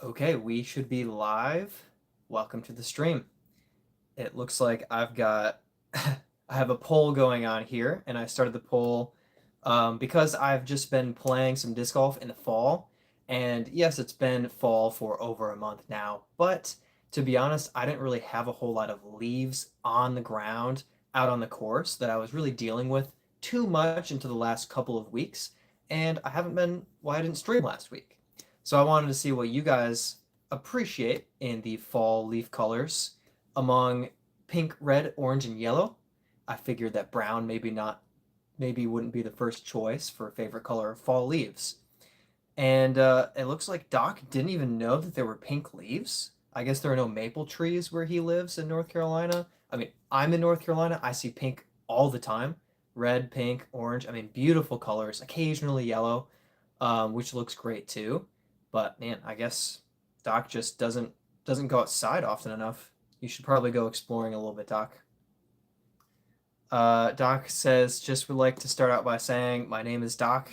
Okay, we should be live. Welcome to the stream. It looks like I've got I have a poll going on here, and I started the poll because I've just been playing some disc golf in the fall. And yes, it's been fall for over a month now, but to be honest, I didn't really have a whole lot of leaves on the ground out on the course that I was really dealing with too much into the last couple of weeks. And I didn't stream last week. So I wanted to see what you guys appreciate in the fall leaf colors among pink, red, orange, and yellow. I figured that brown maybe wouldn't be the first choice for favorite color of fall leaves. And it looks like Doc didn't even know that there were pink leaves. I guess there are no maple trees where he lives in North Carolina. I mean, I'm in North Carolina. I see pink all the time. Red, pink, orange. I mean, beautiful colors. Occasionally yellow, which looks great too. But man, I guess Doc just doesn't go outside often enough. You should probably go exploring a little bit, Doc. Doc says, just would like to start out by saying, my name is Doc,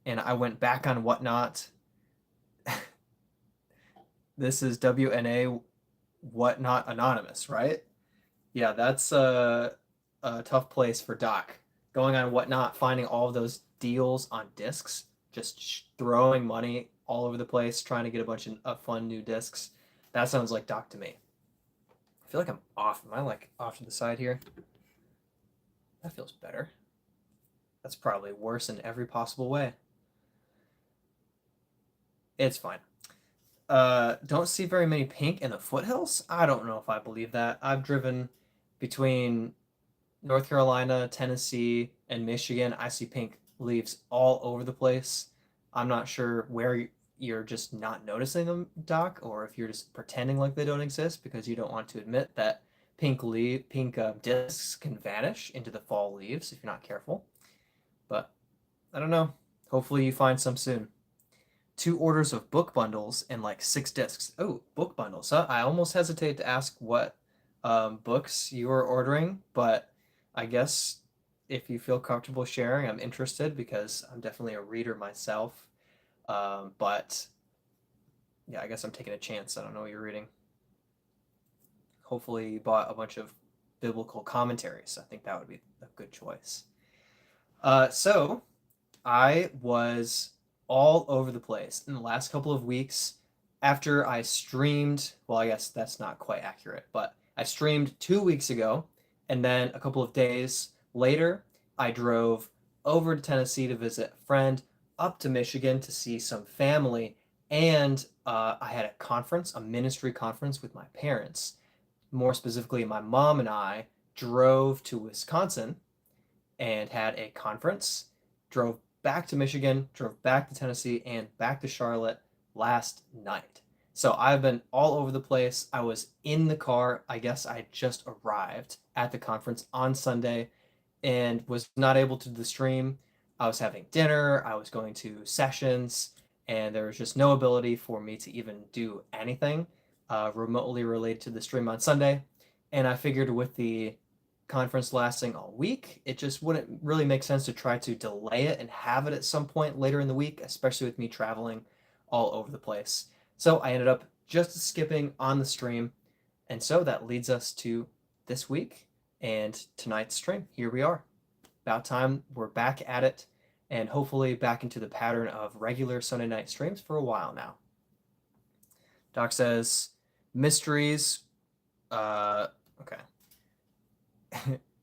and I went back on Whatnot. This is WNA Whatnot Anonymous, right? Yeah, that's a tough place for Doc. Going on Whatnot, finding all of those deals on discs, just throwing money all over the place, trying to get a bunch of fun new discs. That sounds like Doc to me. I feel like I'm off. Am I like off to the side here? That feels better. That's probably worse in every possible way. It's fine. Don't see very many pink in the foothills. I don't know if I believe that. I've driven between North Carolina, Tennessee, and Michigan. I see pink leaves all over the place. I'm not sure where you're just not noticing them, Doc, or if you're just pretending like they don't exist because you don't want to admit that pink discs can vanish into the fall leaves if you're not careful. But I don't know. Hopefully you find some soon. 2 orders of book bundles and like 6 discs. Oh, book bundles, huh? I almost hesitate to ask what books you are ordering, but I guess if you feel comfortable sharing, I'm interested because I'm definitely a reader myself. But yeah, I guess I'm taking a chance. I don't know what you're reading. Hopefully, you bought a bunch of biblical commentaries. I think that would be a good choice. So I was all over the place in the last couple of weeks after I streamed. Well, I guess that's not quite accurate, but I streamed 2 weeks ago, and then a couple of days later, I drove over to Tennessee to visit a friend, up to Michigan to see some family, and I had a conference, a ministry conference with my parents. More specifically, my mom and I drove to Wisconsin and had a conference, drove back to Michigan, drove back to Tennessee, and back to Charlotte last night. So I've been all over the place. I was in the car. I guess I just arrived at the conference on Sunday and was not able to do the stream. I was having dinner, I was going to sessions, and there was just no ability for me to even do anything remotely related to the stream on Sunday. And I figured with the conference lasting all week, it just wouldn't really make sense to try to delay it and have it at some point later in the week, especially with me traveling all over the place. So I ended up just skipping on the stream. And so that leads us to this week and tonight's stream. Here we are. About time we're back at it and hopefully back into the pattern of regular Sunday night streams for a while now. Doc says, mysteries. Okay.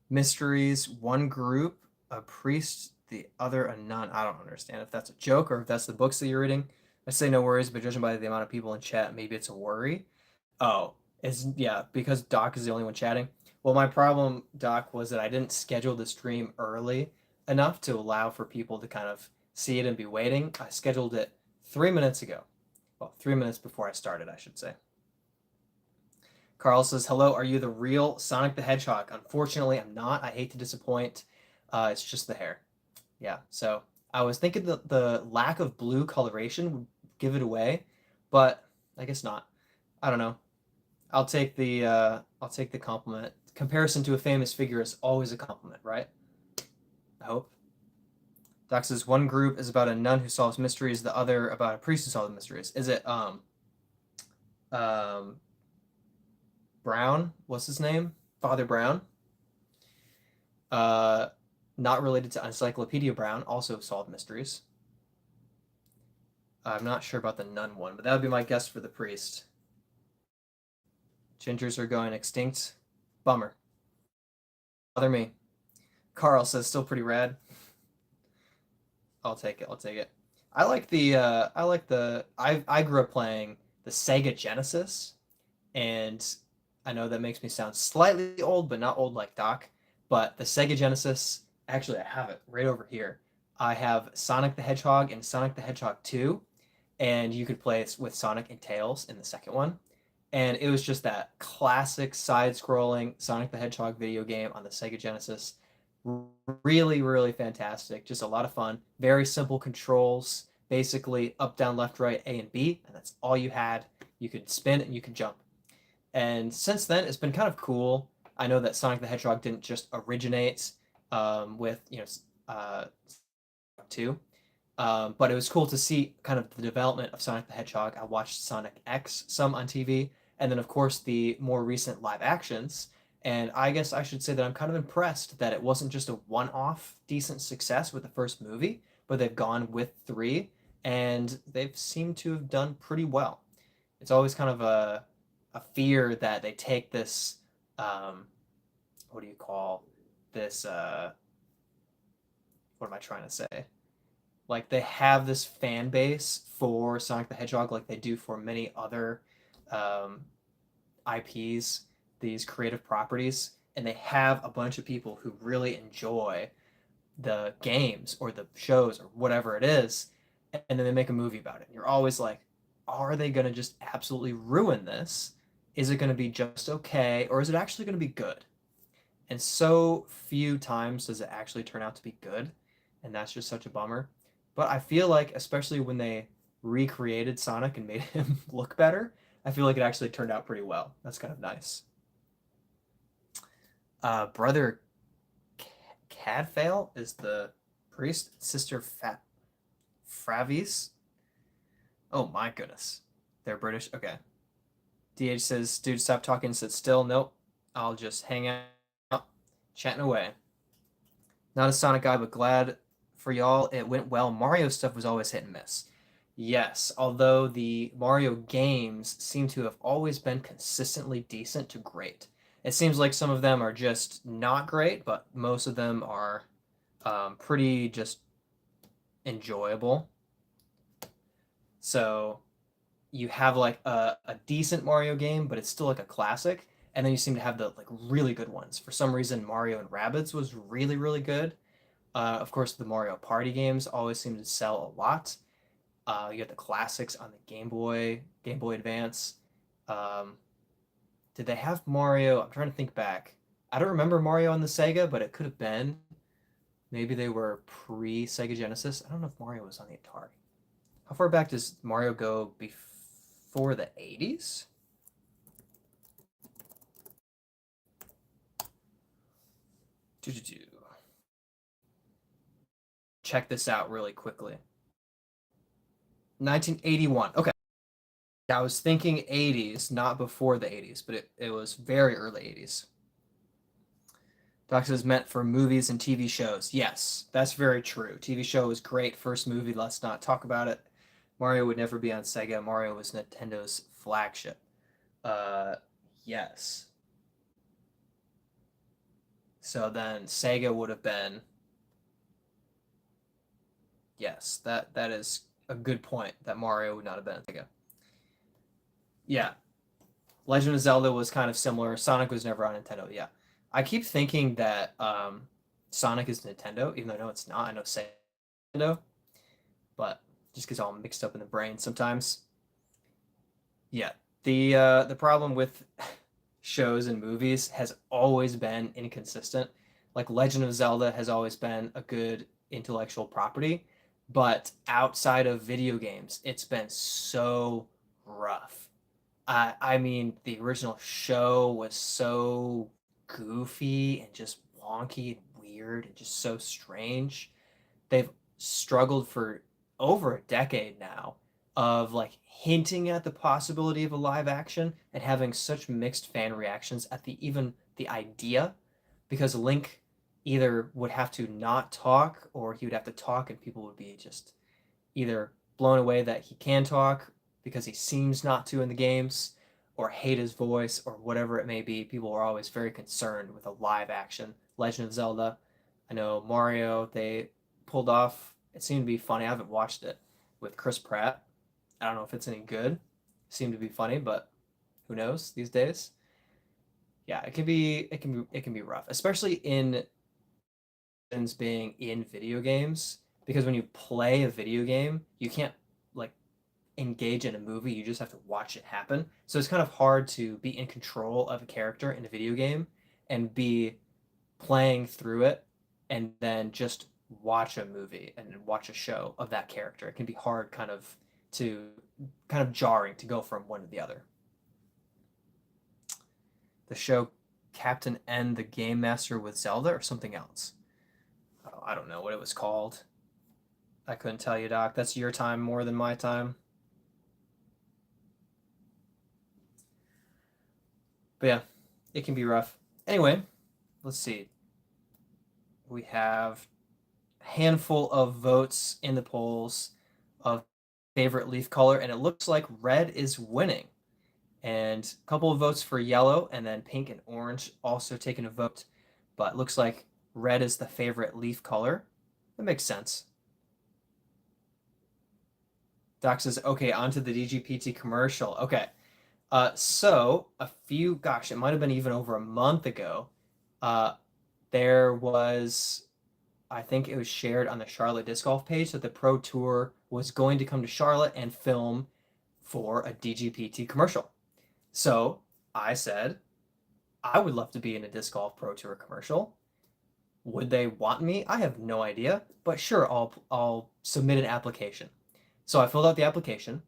Mysteries, one group, a priest, the other a nun. I don't understand if that's a joke or if that's the books that you're reading. I say no worries, but judging by the amount of people in chat, maybe it's a worry. Oh, yeah, because Doc is the only one chatting. Well, my problem, Doc, was that I didn't schedule the stream early enough to allow for people to kind of see it and be waiting. I scheduled it 3 minutes ago. Well, 3 minutes before I started, I should say. Carl says, hello, are you the real Sonic the Hedgehog? Unfortunately, I'm not. I hate to disappoint. It's just the hair. Yeah, so I was thinking that the lack of blue coloration would give it away, but I guess not. I don't know. I'll take the compliment. Comparison to a famous figure is always a compliment, right? I hope. Doc says one group is about a nun who solves mysteries, the other about a priest who solves mysteries. Is it Um, Brown, what's his name? Father Brown. Uh, Not related to Encyclopedia Brown, also solved mysteries. I'm not sure about the nun one, but that would be my guess for the priest. Gingers are going extinct. Bummer. Bother me. Carl says still pretty rad. I'll take it. I'll take it. I grew up playing the Sega Genesis, and I know that makes me sound slightly old, but not old like Doc. But the Sega Genesis, actually I have it right over here. I have Sonic the Hedgehog and Sonic the Hedgehog 2, and you could play it with Sonic and Tails in the second one. And it was just that classic side-scrolling Sonic the Hedgehog video game on the Sega Genesis. Really, really fantastic. Just a lot of fun. Very simple controls. Basically up, down, left, right, A and B, and that's all you had. You could spin and you could jump. And since then, it's been kind of cool. I know that Sonic the Hedgehog didn't just originate with two, but it was cool to see kind of the development of Sonic the Hedgehog. I watched Sonic X some on TV, and then of course the more recent live actions. And I guess I should say that I'm kind of impressed that it wasn't just a one-off decent success with the first movie, but they've gone with three, and they've seemed to have done pretty well. It's always kind of a fear that they take this what do you call this what am I trying to say? Like they have this fan base for Sonic the Hedgehog like they do for many other um, IPs, these creative properties, and they have a bunch of people who really enjoy the games or the shows or whatever it is, and then they make a movie about it. And you're always like, are they going to just absolutely ruin this? Is it going to be just okay, or is it actually going to be good? And so few times does it actually turn out to be good, and that's just such a bummer. But I feel like, especially when they recreated Sonic and made him look better, I feel like it actually turned out pretty well. That's kind of nice. Brother Cadfael is the priest. Sister Fravis. Oh my goodness. They're British. Okay. DH says, dude, stop talking, sit still. Nope. I'll just hang out, chatting away. Not a Sonic guy, but glad for y'all it went well. Mario stuff was always hit and miss. Yes, although the Mario games seem to have always been consistently decent to great. It seems like some of them are just not great, but most of them are pretty just enjoyable. So you have like a decent Mario game, but it's still like a classic. And then you seem to have the like really good ones. For some reason, Mario and Rabbids was really, really good. Of course, the Mario Party games always seem to sell a lot. You get the classics on the Game Boy Advance. Um, did they have Mario? I'm trying to think back. I don't remember Mario on the Sega, but it could have been. Maybe they were pre Sega Genesis. I don't know if Mario was on the Atari. How far back does Mario go before the 80s? Check this out really quickly. 1981. Okay. I was thinking 80s, not before the 80s, but it was very early 80s. Doc says meant for movies and TV shows. Yes, that's very true. TV show was great. First movie, let's not talk about it. Mario would never be on Sega. Mario was Nintendo's flagship. Uh, yes. So then Sega would have been. Yes, that is a good point. That Mario would not have been Sega. Yeah, Legend of Zelda was kind of similar. Sonic was never on Nintendo. Yeah, I keep thinking that Sonic is Nintendo, even though I know it's not. I know Sega, Nintendo, but just gets all mixed up in the brain sometimes. Yeah, the problem with shows and movies has always been inconsistent. Like Legend of Zelda has always been a good intellectual property, but outside of video games, it's been so rough. I mean, the original show was so goofy and just wonky and weird and just so strange. They've struggled for over a decade now, of like hinting at the possibility of a live action and having such mixed fan reactions at the even the idea, because Link either would have to not talk or he would have to talk and people would be just either blown away that he can talk because he seems not to in the games, or hate his voice, or whatever it may be. People are always very concerned with a live action Legend of Zelda. I know Mario, they pulled off, it seemed to be funny. I haven't watched it with Chris Pratt. I don't know if it's any good. It seemed to be funny, but who knows these days? Yeah, it can be rough, especially in being in video games, because when you play a video game, you can't like engage in a movie, you just have to watch it happen. So it's kind of hard to be in control of a character in a video game and be playing through it and then just watch a movie and watch a show of that character. It can be hard kind of jarring to go from one to the other. The show Captain N the Game Master with Zelda or something else. Oh, I don't know what it was called. I couldn't tell you, Doc. That's your time more than my time. But yeah, it can be rough. Anyway, let's see. We have a handful of votes in the polls of favorite leaf color, and it looks like red is winning. And a couple of votes for yellow, and then pink and orange also taking a vote. But it looks like red is the favorite leaf color. That makes sense. Doc says, okay, on to the DGPT commercial. Okay. So gosh, it might have been even over a month ago, uh, there was, I think it was shared on the Charlotte Disc Golf page that the Pro Tour was going to come to Charlotte and film for a DGPT commercial. So I said, I would love to be in a Disc Golf Pro Tour commercial. Would they want me? I have no idea, but sure, I'll submit an application. So I filled out the application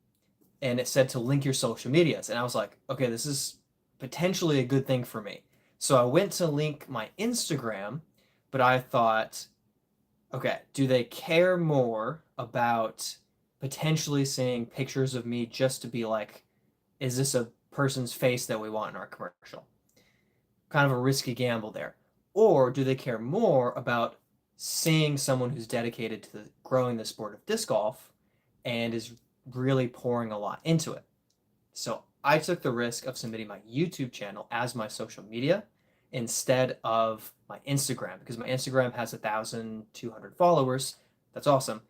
and it said to link your social medias. And I was like, okay, this is potentially a good thing for me. So I went to link my Instagram, but I thought, okay, do they care more about potentially seeing pictures of me just to be like, is this a person's face that we want in our commercial? Kind of a risky gamble there. Or do they care more about seeing someone who's dedicated to growing the sport of disc golf and is really pouring a lot into it? So I took the risk of submitting my YouTube channel as my social media instead of my Instagram, because my Instagram has 1,200 followers. That's awesome.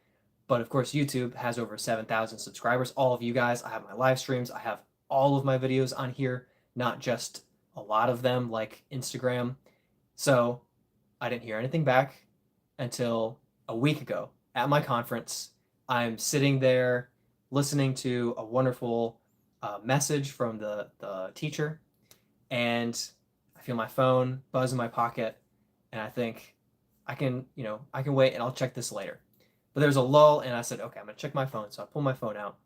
But of course, YouTube has over 7,000 subscribers. All of you guys, I have my live streams. I have all of my videos on here, not just a lot of them like Instagram. So I didn't hear anything back until a week ago at my conference. I'm sitting there listening to a wonderful message from the teacher, and I feel my phone buzz in my pocket, and I think I can wait and I'll check this later. But there's a lull, and I said, okay, I'm gonna check my phone. So I pull my phone out.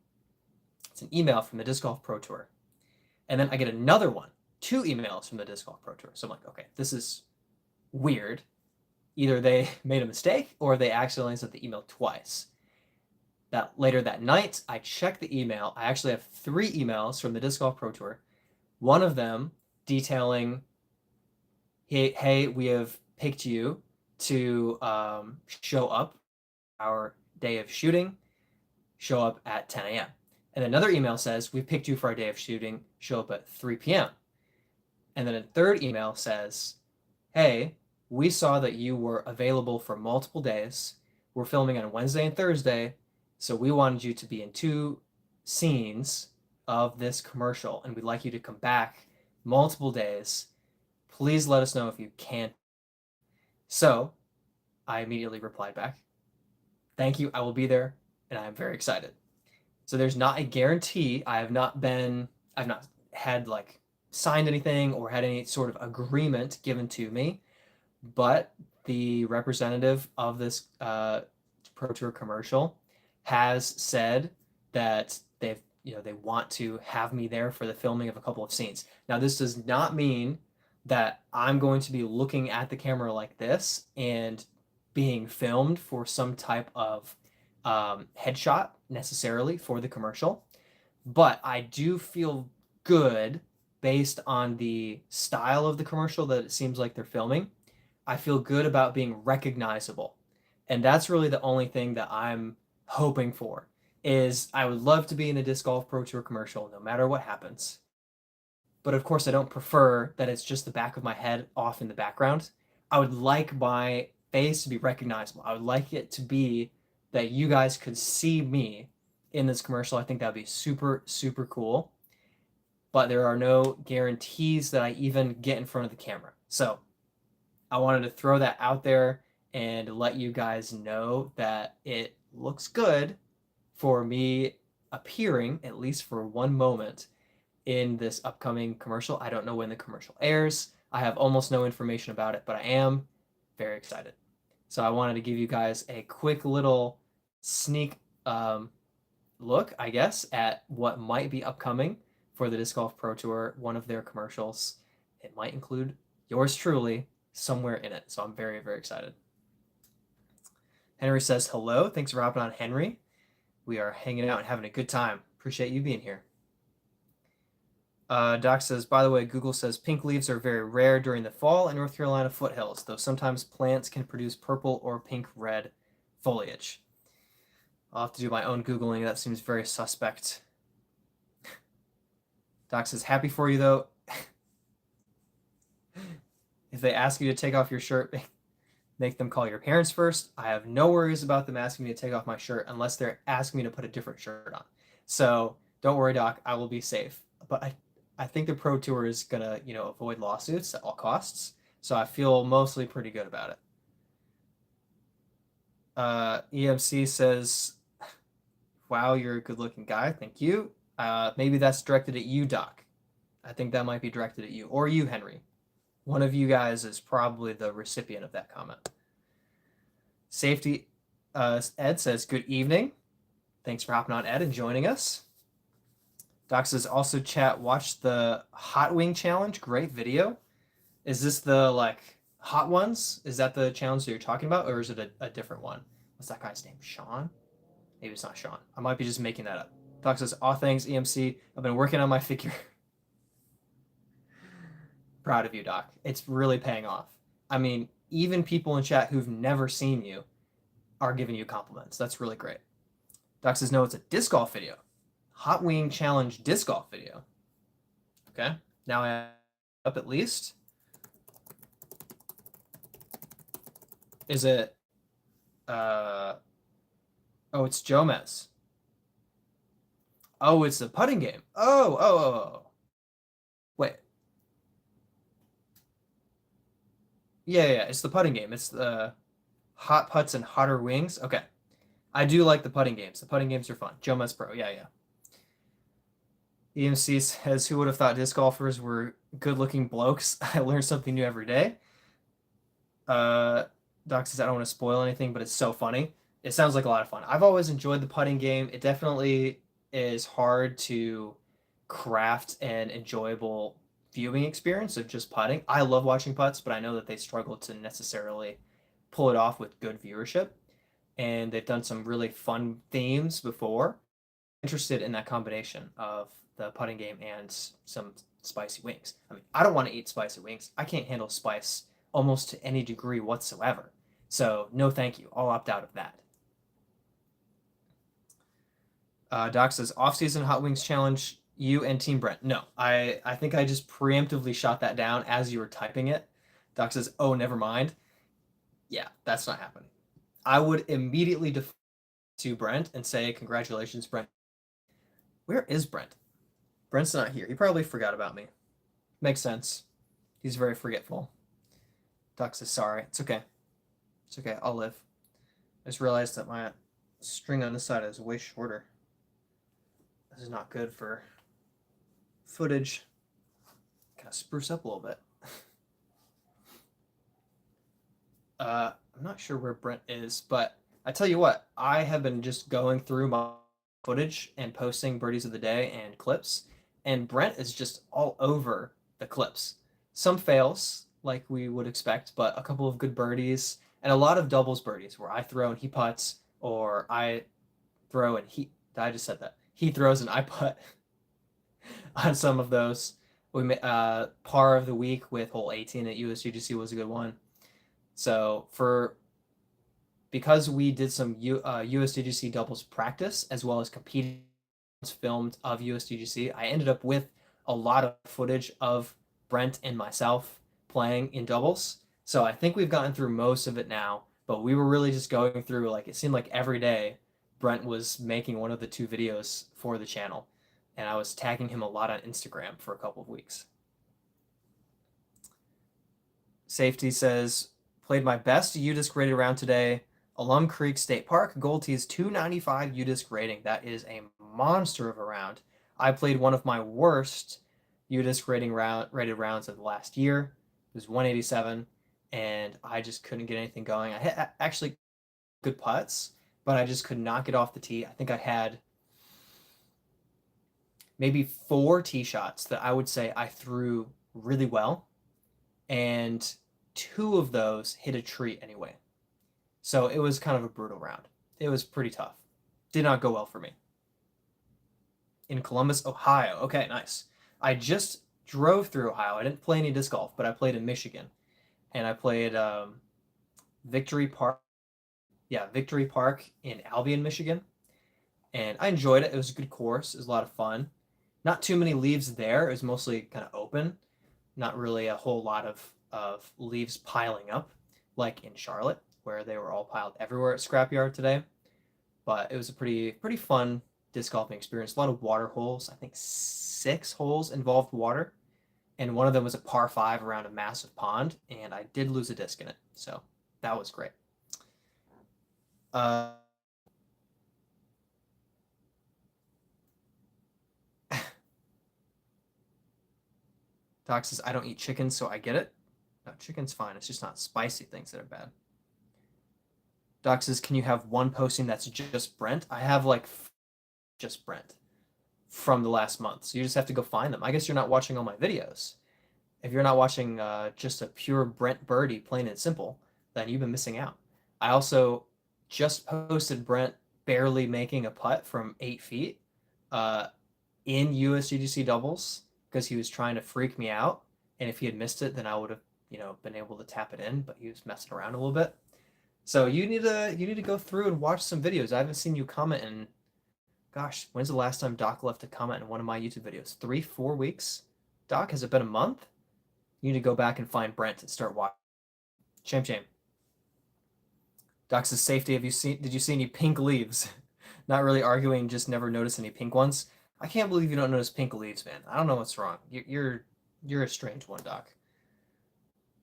It's an email from the Disc Golf Pro Tour, and then I get another one, two emails from the Disc Golf Pro Tour. So I'm like, okay, this is weird. Either they made a mistake or they accidentally sent the email twice. That later that night, I checked the email. I actually have 3 emails from the Disc Golf Pro Tour. One of them detailing, hey, we have picked you to show up our day of shooting, show up at 10 a.m. And another email says, we've picked you for our day of shooting, show up at 3 p.m. And then a third email says, hey, we saw that you were available for multiple days. We're filming on Wednesday and Thursday, so we wanted you to be in 2 scenes of this commercial, and we'd like you to come back multiple days. Please let us know if you can't. So I immediately replied back, thank you, I will be there, and I am very excited. So there's not a guarantee. I've not had like signed anything or had any sort of agreement given to me, but the representative of this Pro Tour commercial has said that they want to have me there for the filming of a couple of scenes. Now, this does not mean that I'm going to be looking at the camera like this and being filmed for some type of headshot necessarily for the commercial, but I do feel good based on the style of the commercial that it seems like they're filming. I feel good about being recognizable. And that's really the only thing that I'm hoping for is I would love to be in a Disc Golf Pro Tour commercial no matter what happens. But of course I don't prefer that it's just the back of my head off in the background. I would like my face to be recognizable. I would like it to be that you guys could see me in this commercial. I think that would be super, super cool. But there are no guarantees that I even get in front of the camera. So I wanted to throw that out there and let you guys know that it looks good for me appearing, at least for one moment, in this upcoming commercial. I don't know when the commercial airs. I have almost no information about it, but I am very excited. So I wanted to give you guys a quick little sneak look, I guess, at what might be upcoming for the Disc Golf Pro Tour, one of their commercials. It might include yours truly somewhere in it. So I'm very, very excited. Henry says hello. Thanks for hopping on, Henry. We are hanging out and having a good time. Appreciate you being here. Doc says, by the way, Google says pink leaves are very rare during the fall in North Carolina foothills, though sometimes plants can produce purple or pink-red foliage. I'll have to do my own Googling. That seems very suspect. Doc says, happy for you, though. If they ask you to take off your shirt, make them call your parents first. I have no worries about them asking me to take off my shirt unless they're asking me to put a different shirt on. So don't worry, Doc. I will be safe. But I think the Pro Tour is going to, avoid lawsuits at all costs. So I feel mostly pretty good about it. EMC says, wow, you're a good-looking guy. Thank you. Maybe that's directed at you, Doc. I think that might be directed at you. Or you, Henry. One of you guys is probably the recipient of that comment. Safety Ed says, good evening. Thanks for hopping on, Ed, and joining us. Doc says, also chat, watch the Hot Wing Challenge. Great video. Is this the, hot ones? Is that the challenge that you're talking about, or is it a different one? What's that guy's name? Sean? Maybe it's not Sean. I might be just making that up. Doc says, aw, thanks, EMC. I've been working on my figure. Proud of you, Doc. It's really paying off. I mean, even people in chat who've never seen you are giving you compliments. That's really great. Doc says, no, it's a disc golf video. Hot Wing Challenge disc golf video. Okay. Now I up at least. Is it oh, it's Jomez. Oh, it's the putting game. Oh. Wait. Yeah, it's the putting game. It's the hot putts and hotter wings. Okay. I do like the putting games. The putting games are fun. Jomez Pro. Yeah. EMC says, who would have thought disc golfers were good-looking blokes? I learn something new every day. Doc says, I don't want to spoil anything, but it's so funny. It sounds like a lot of fun. I've always enjoyed the putting game. It definitely is hard to craft an enjoyable viewing experience of just putting. I love watching putts, but I know that they struggle to necessarily pull it off with good viewership. And they've done some really fun themes before. Interested in that combination of the putting game and some spicy wings. I mean, I don't want to eat spicy wings. I can't handle spice almost to any degree whatsoever. So no thank you. I'll opt out of that. Doc says, off-season Hot Wings Challenge, you and Team Brent. No, I think I just preemptively shot that down as you were typing it. Doc says, oh, never mind. Yeah, that's not happening. I would immediately default to Brent and say, congratulations, Brent. Where is Brent? Brent's not here. He probably forgot about me. Makes sense. He's very forgetful. Doc says, sorry. It's okay. It's okay. I'll live. I just realized that my string on this side is way shorter. This is not good for footage. Gotta spruce up a little bit. I'm not sure where Brent is, but I tell you what, I have been just going through my footage and posting birdies of the day and clips, and Brent is just all over the clips. Some fails, like we would expect, but a couple of good birdies and a lot of doubles birdies where I throw and he putts, or I throw, and I just said that. He throws and I putt on some of those. Par of the week with hole 18 at USGGC was a good one. So because we did some USDGC doubles practice as well as competing filmed of USDGC, I ended up with a lot of footage of Brent and myself playing in doubles. So I think we've gotten through most of it now, but we were really just going through, like, it seemed like every day Brent was making one of the two videos for the channel, and I was tagging him a lot on Instagram for a couple of weeks. Safety says, played my best UDisc rated round today. Alum Creek State Park, Gold Tees 295 UDisc rating. That is a monster of a round. I played one of my worst UDisc rated rounds of the last year. It was 187, and I just couldn't get anything going. I hit actually good putts, but I just could not get off the tee. I think I had maybe 4 tee shots that I would say I threw really well, and 2 of those hit a tree anyway. So it was kind of a brutal round. It was pretty tough. Did not go well for me. In Columbus, Ohio. Okay, nice. I just drove through Ohio. I didn't play any disc golf, but I played in Michigan. And I played Victory Park. Yeah, Victory Park in Albion, Michigan. And I enjoyed it. It was a good course. It was a lot of fun. Not too many leaves there. It was mostly kind of open. Not really a whole lot of leaves piling up like in Charlotte, where they were all piled everywhere at Scrapyard today. But it was a pretty fun disc golfing experience. A lot of water holes. I think 6 holes involved water, and one of them was a par 5 around a massive pond, and I did lose a disc in it, so that was great. Doc says, I don't eat chicken, so I get it. No, chicken's fine. It's just not spicy things that are bad. Doc says, can you have one posting that's just Brent? I have like just Brent from the last month. So you just have to go find them. I guess you're not watching all my videos. If you're not watching just a pure Brent birdie, plain and simple, then you've been missing out. I also just posted Brent barely making a putt from 8 feet in USGGC doubles because he was trying to freak me out. And if he had missed it, then I would have, been able to tap it in, but he was messing around a little bit. So you need to go through and watch some videos. I haven't seen you comment in, gosh, when's the last time Doc left a comment in one of my YouTube videos? 3-4 weeks? Doc, has it been a month? You need to go back and find Brent and start watching. Shame. Doc says, safety, did you see any pink leaves? Not really arguing, just never noticed any pink ones. I can't believe you don't notice pink leaves, man. I don't know what's wrong. You're a strange one, Doc.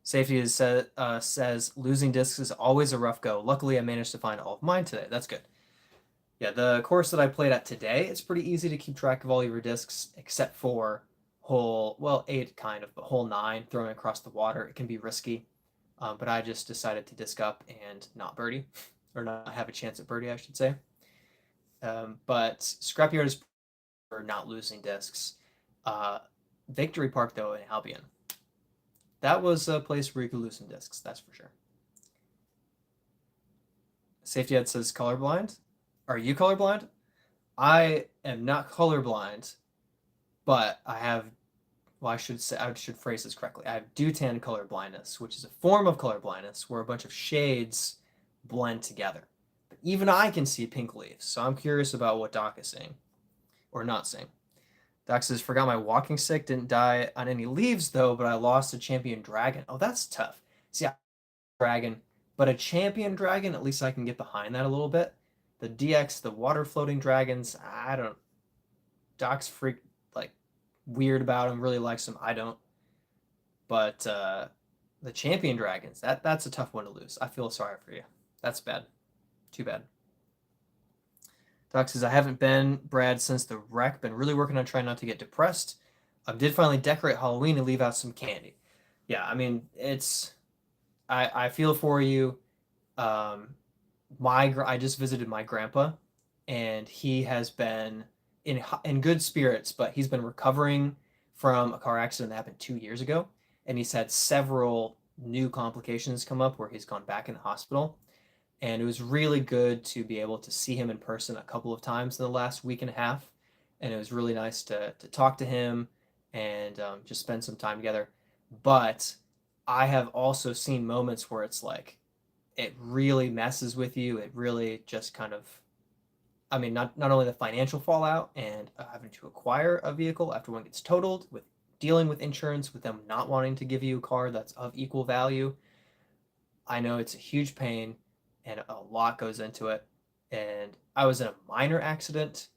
Safety says, losing discs is always a rough go. Luckily, I managed to find all of mine today. That's good. Yeah, the course that I played at today, it's pretty easy to keep track of all your discs, except for hole 8 kind of, but hole 9, throwing across the water. It can be risky, but I just decided to disc up and not birdie, or not have a chance at birdie, I should say. But Scrapyard is for not losing discs. Victory Park, though, in Albion, that was a place where you could lose some discs, that's for sure. Safety Ed says colorblind. Are you colorblind? I am not colorblind, but I have, well, I should phrase this correctly. I have deutan color blindness, which is a form of color blindness where a bunch of shades blend together. But even I can see pink leaves, so I'm curious about what Doc is saying, or not saying. Doc says, forgot my walking stick, didn't die on any leaves though, but I lost a champion dragon. Oh, that's tough. See, I dragon, but a champion dragon, at least I can get behind that a little bit. The DX, the water floating dragons, I don't. Doc's weird about them, really likes them. I don't. But the champion dragons, that's a tough one to lose. I feel sorry for you. That's bad. Too bad. Doc says, I haven't been, Brad, since the wreck. Been really working on trying not to get depressed. Did finally decorate Halloween and leave out some candy. Yeah, I mean, I feel for you. I just visited my grandpa, and he has been in good spirits, but he's been recovering from a car accident that happened 2 years ago, and he's had several new complications come up where he's gone back in the hospital. And it was really good to be able to see him in person a couple of times in the last week and a half. And it was really nice to talk to him and just spend some time together. But I have also seen moments where it's like it really messes with you. It really just kind of, I mean, not only the financial fallout and having to acquire a vehicle after one gets totaled, with dealing with insurance, with them not wanting to give you a car that's of equal value. I know it's a huge pain and a lot goes into it. And I was in a minor accident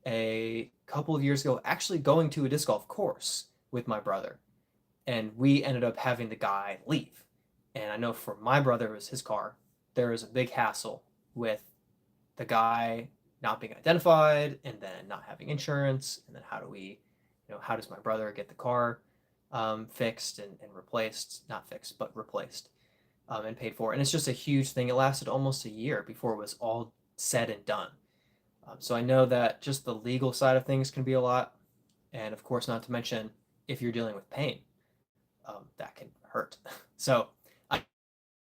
a couple of years ago, actually going to a disc golf course with my brother. And we ended up having the guy leave. And I know for my brother, it was his car. There was a big hassle with the guy not being identified and then not having insurance. And then how do we, how does my brother get the car fixed and replaced? Not fixed, but replaced and paid for. And it's just a huge thing. It lasted almost a year before it was all said and done. So I know that just the legal side of things can be a lot. And of course, not to mention if you're dealing with pain, that can hurt. So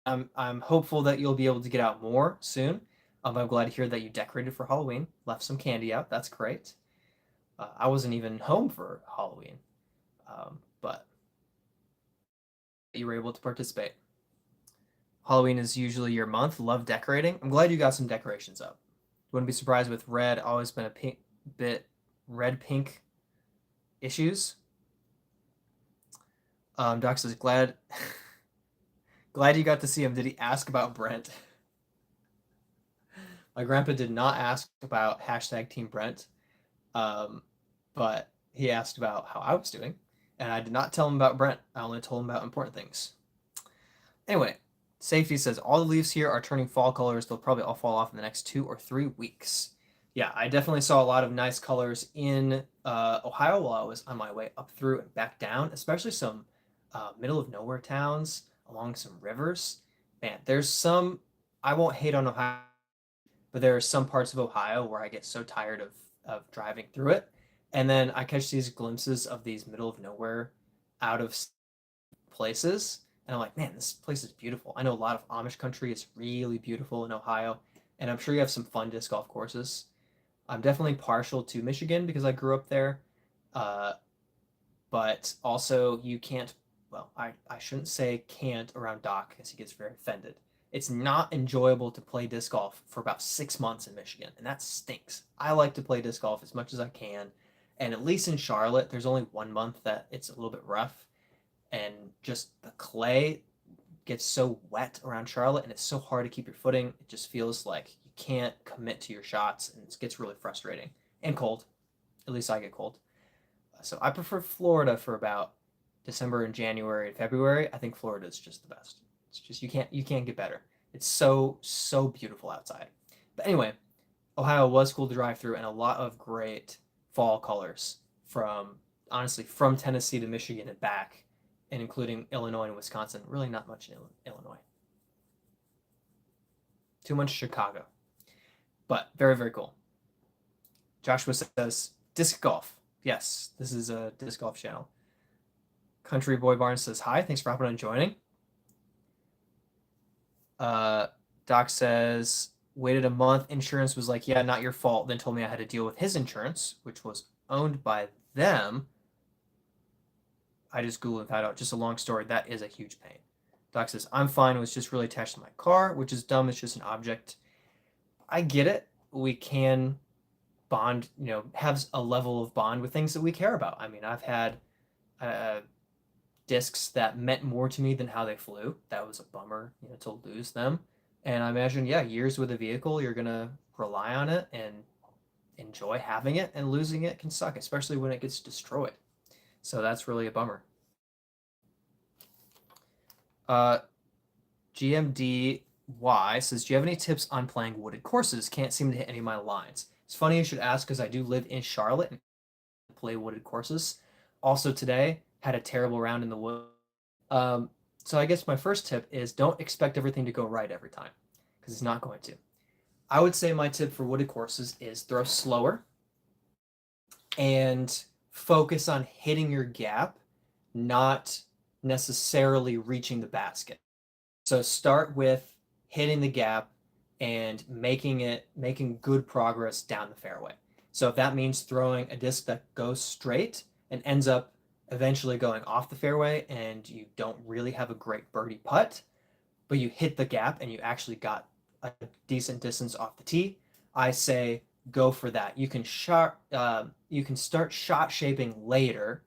I'm hopeful that you'll be able to get out more soon. I'm glad to hear that you decorated for Halloween, left some candy out. That's great. I wasn't even home for Halloween, but you were able to participate. Halloween is usually your month. Love decorating. I'm glad you got some decorations up. Wouldn't be surprised with red. Always been a bit red pink issues. Doc says glad glad you got to see him. Did he ask about Brent? My grandpa did not ask about hashtag Team Brent, but he asked about how I was doing, and I did not tell him about Brent. I only told him about important things. Anyway, Safety says all the leaves here are turning fall colors. They'll probably all fall off in the next 2 or 3 weeks. Yeah, I definitely saw a lot of nice colors in Ohio while I was on my way up through and back down, especially some middle of nowhere towns along some rivers. Man, there's some, I won't hate on Ohio, but there are some parts of Ohio where I get so tired of driving through it. And then I catch these glimpses of these middle of nowhere, out of places. And I'm like, man, this place is beautiful. I know a lot of Amish country is really beautiful in Ohio. And I'm sure you have some fun disc golf courses. I'm definitely partial to Michigan because I grew up there. Uh, but also, you can't, well, I shouldn't say can't around Doc because he gets very offended. It's not enjoyable to play disc golf for about 6 months in Michigan, and that stinks. I like to play disc golf as much as I can, and at least in Charlotte, there's only 1 month that it's a little bit rough, and just the clay gets so wet around Charlotte, and it's so hard to keep your footing. It just feels like you can't commit to your shots, and it gets really frustrating and cold. At least I get cold. So I prefer Florida for about December and January and February. I think Florida is just the best. It's just you can't get better. It's so beautiful outside. But anyway, Ohio was cool to drive through and a lot of great fall colors from honestly from Tennessee to Michigan and back, and including Illinois and Wisconsin. Really not much in Illinois. Too much Chicago. But very cool. Joshua says disc golf. Yes, this is a disc golf channel. Country Boy Barnes says hi. Thanks for hopping on and joining. Doc says waited a month. Insurance was like, yeah, not your fault. Then told me I had to deal with his insurance, which was owned by them. I just Googled that out. Just a long story. That is a huge pain. Doc says, I'm fine. It was just really attached to my car, which is dumb. It's just an object. I get it. We can bond, have a level of bond with things that we care about. I mean, I've had discs that meant more to me than how they flew. That was a bummer, to lose them. And I imagine, yeah, years with a vehicle, you're going to rely on it and enjoy having it, and losing it can suck, especially when it gets destroyed. So that's really a bummer. GMDY says, do you have any tips on playing wooded courses? Can't seem to hit any of my lines. It's funny you should ask because I do live in Charlotte and play wooded courses. Also today, had a terrible round in the wood. So I guess my first tip is don't expect everything to go right every time because it's not going to. I would say my tip for wooded courses is throw slower and focus on hitting your gap, not necessarily reaching the basket. So start with hitting the gap and making good progress down the fairway. So if that means throwing a disc that goes straight and ends up eventually going off the fairway and you don't really have a great birdie putt, but you hit the gap and you actually got a decent distance off the tee, I say go for that. You can start shot shaping later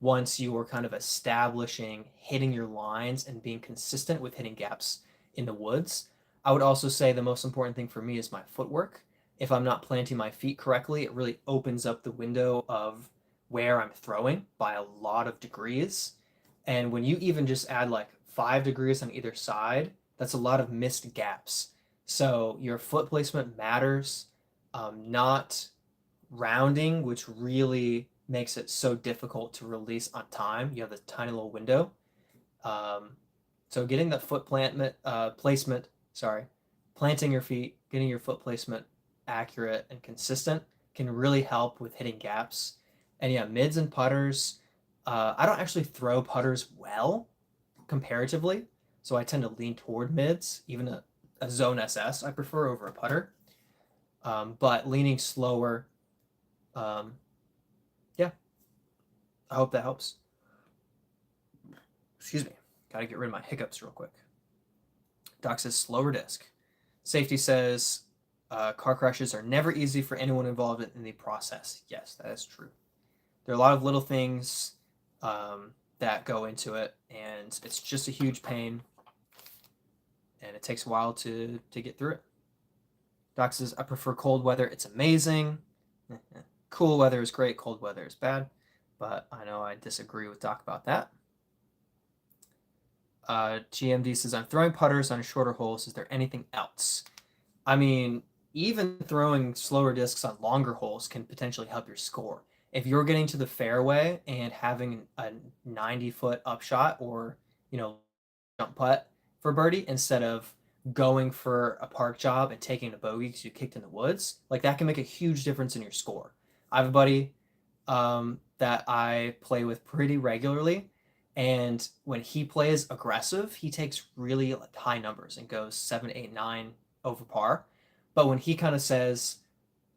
once you are kind of establishing hitting your lines and being consistent with hitting gaps in the woods. I would also say the most important thing for me is my footwork. If I'm not planting my feet correctly, it really opens up the window of where I'm throwing by a lot of degrees. And when you even just add like 5 degrees on either side, that's a lot of missed gaps. So your foot placement matters, not rounding, which really makes it so difficult to release on time. You have a tiny little window. Um, so getting the placement, sorry, planting your feet, getting your foot placement accurate and consistent can really help with hitting gaps. And yeah, mids and putters. I don't actually throw putters well comparatively, so I tend to lean toward mids, even a zone SS I prefer over a putter. But leaning slower, um, yeah, I hope that helps. Excuse me, gotta get rid of my hiccups real quick. Doc says slower disc. Safety says car crashes are never easy for anyone involved in the process. Yes, that is true. There are a lot of little things that go into it, and it's just a huge pain, and it takes a while to get through it. Doc says, I prefer cold weather. It's amazing. Cool weather is great. Cold weather is bad. But I know I disagree with Doc about that. GMD says, I'm throwing putters on shorter holes. Is there anything else? I mean, even throwing slower discs on longer holes can potentially help your score. If you're getting to the fairway and having a 90-foot upshot or, jump putt for birdie instead of going for a park job and taking a bogey because you kicked in the woods, like that can make a huge difference in your score. I have a buddy that I play with pretty regularly, and when he plays aggressive, he takes really like high numbers and goes 7, 8, 9 over par. But when he kind of says,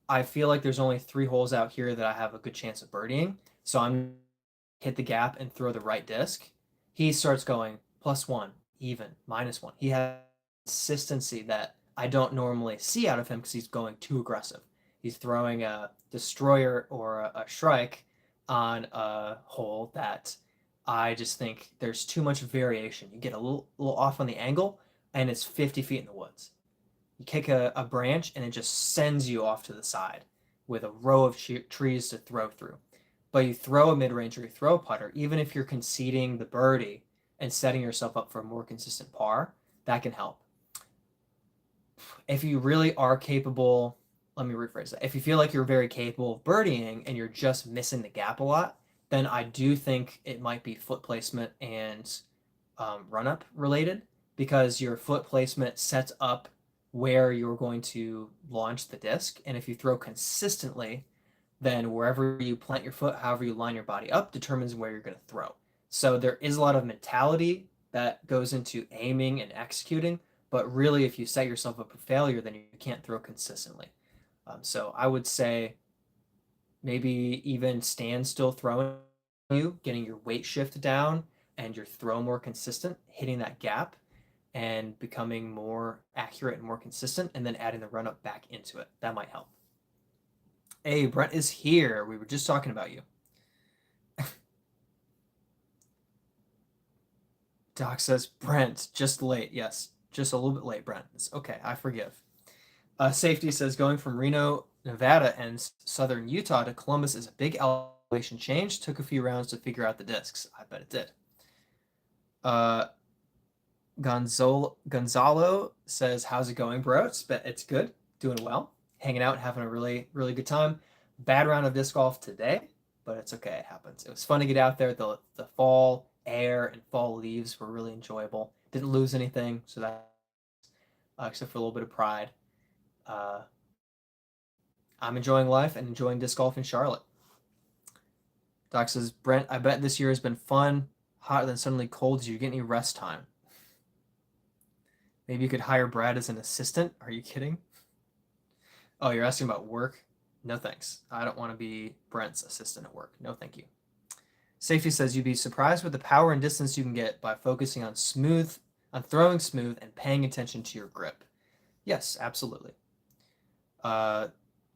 I feel like there's only 3 holes out here that I have a good chance of birdieing, so I'm hit the gap and throw the right disc, he starts going +1, even, -1. He has consistency that I don't normally see out of him because he's going too aggressive. He's throwing a destroyer or a shrike on a hole that I just think there's too much variation. You get a little off on the angle, and it's 50 feet in the woods. You kick a branch, and it just sends you off to the side with a row of trees to throw through. But you throw a mid-range or you throw a putter, even if you're conceding the birdie and setting yourself up for a more consistent par, that can help. If you really are capable, let me rephrase that. If you feel like you're very capable of birdieing and you're just missing the gap a lot, then I do think it might be foot placement and run-up related, because your foot placement sets up where you're going to launch the disc. And if you throw consistently, then wherever you plant your foot, however you line your body up, determines where you're going to throw. So there is a lot of mentality that goes into aiming and executing, but really if you set yourself up for failure, then you can't throw consistently. So I would say maybe even stand still throwing, getting your weight shift down and your throw more consistent, hitting that gap and becoming more accurate and more consistent, and then adding the run up back into it. That might help. Hey, Brent is here. We were just talking about you. Doc says, Brent, just late. Yes, just a little bit late, Brent. It's okay. I forgive. Safety says, going from Reno, Nevada and southern Utah to Columbus is a big elevation change. Took a few rounds to figure out the discs. I bet it did. Gonzalo says, how's it going, bro? It's good. Doing well. Hanging out, having a really, really good time. Bad round of disc golf today, but it's okay. It happens. It was fun to get out there. The fall air and fall leaves were really enjoyable. Didn't lose anything, so that except for a little bit of pride. I'm enjoying life and enjoying disc golf in Charlotte. Doc says, Brent, I bet this year has been fun. Hotter than suddenly cold. Did you get any rest time? Maybe you could hire Brad as an assistant. Are you kidding? Oh, you're asking about work? No thanks. I don't want to be Brent's assistant at work. No, thank you. Safety says you'd be surprised with the power and distance you can get by focusing on throwing smooth and paying attention to your grip. Yes, absolutely. Uh,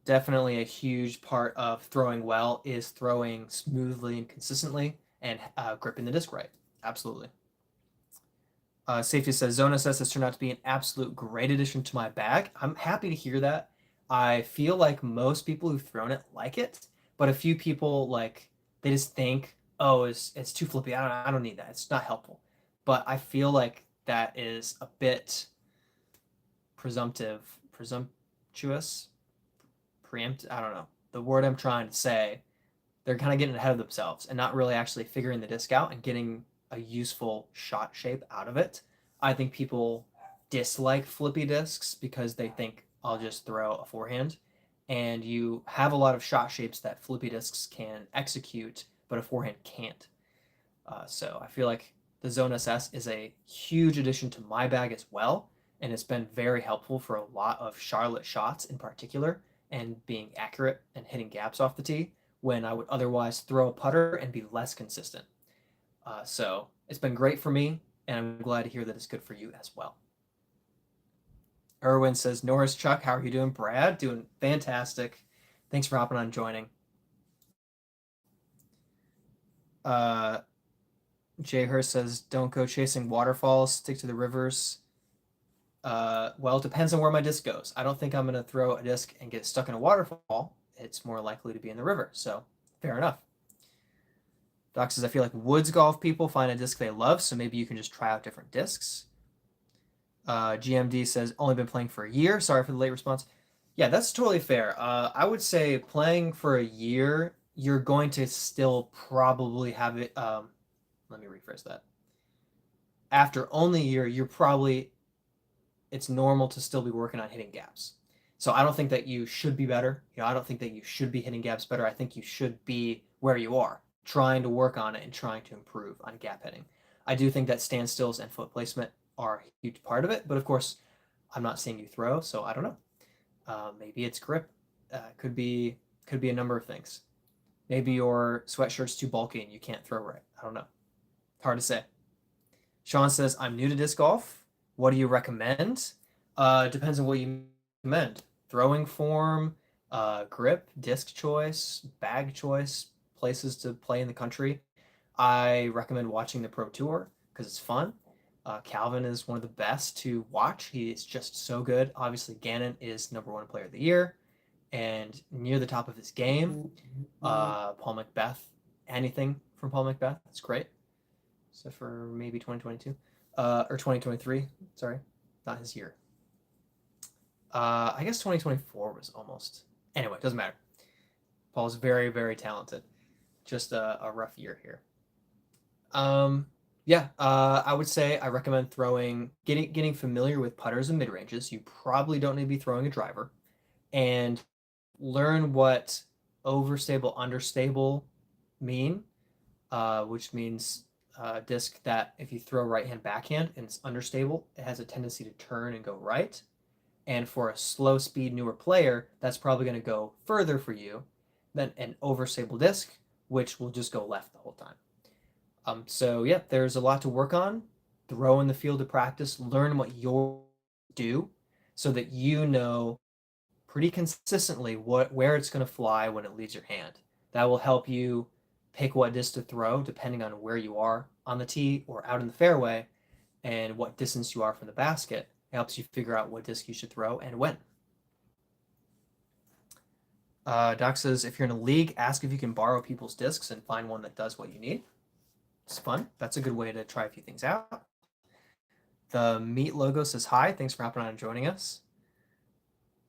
Definitely a huge part of throwing well is throwing smoothly and consistently and gripping the disc right. Absolutely. Safety says Zone SS has turned out to be an absolute great addition to my bag. I'm happy to hear that. I feel like most people who've thrown it like it, but a few people like they just think, oh, it's too flippy. I don't need that. It's not helpful. But I feel like that is a bit presumptuous, preempt. I don't know the word I'm trying to say. They're kind of getting ahead of themselves and not really actually figuring the disc out and getting a useful shot shape out of it. I think people dislike flippy discs because they think I'll just throw a forehand. And you have a lot of shot shapes that flippy discs can execute, but a forehand can't. So I feel like the Zone SS is a huge addition to my bag as well. And it's been very helpful for a lot of Charlotte shots in particular and being accurate and hitting gaps off the tee when I would otherwise throw a putter and be less consistent. So it's been great for me, and I'm glad to hear that it's good for you as well. Erwin says, Norris Chuck, how are you doing? Brad, doing fantastic. Thanks for hopping on and joining. Jay Hurst says, don't go chasing waterfalls, stick to the rivers. Well, it depends on where my disc goes. I don't think I'm going to throw a disc and get stuck in a waterfall. It's more likely to be in the river. So, fair enough. Doc says, I feel like woods golf people find a disc they love, so maybe you can just try out different discs. GMD says, only been playing for a year. Sorry for the late response. Yeah, that's totally fair. I would say playing for a year, you're going to still probably have it. Let me rephrase that. After only a year, it's normal to still be working on hitting gaps. So I don't think that you should be better. I don't think that you should be hitting gaps better. I think you should be where you are, trying to work on it and trying to improve on gap hitting. I do think that standstills and foot placement are a huge part of it, but of course, I'm not seeing you throw, so I don't know. Maybe it's grip. Could be a number of things. Maybe your sweatshirt's too bulky and you can't throw right. I don't know. Hard to say. Sean says, I'm new to disc golf. What do you recommend? Depends on what you recommend. Throwing form, grip, disc choice, bag choice, places to play in the country. I recommend watching the Pro Tour because it's fun. Calvin is one of the best to watch. He is just so good. Obviously, Gannon is #1 player of the year and near the top of his game. Paul Macbeth, anything from Paul Macbeth, it's great. Except for maybe 2022 or 2023. Sorry, not his year. I guess 2024 was almost. Anyway, doesn't matter. Paul's very, very talented. Just a rough year here. Yeah, I would say I recommend getting familiar with putters and mid ranges. You probably don't need to be throwing a driver, and learn what overstable, understable mean, which means disc that if you throw right hand backhand and it's understable, it has a tendency to turn and go right. And for a slow speed newer player, that's probably going to go further for you than an overstable disc, which will just go left the whole time. So yeah, there's a lot to work on. Throw in the field of practice, learn what you do, so that you know pretty consistently where it's going to fly when it leaves your hand. That will help you pick what disc to throw depending on where you are on the tee or out in the fairway and what distance you are from the basket. It helps you figure out what disc you should throw and when. Doc says, if you're in a league, ask if you can borrow people's discs and find one that does what you need. It's fun. That's a good way to try a few things out. The Meat logo says, hi, thanks for hopping on and joining us.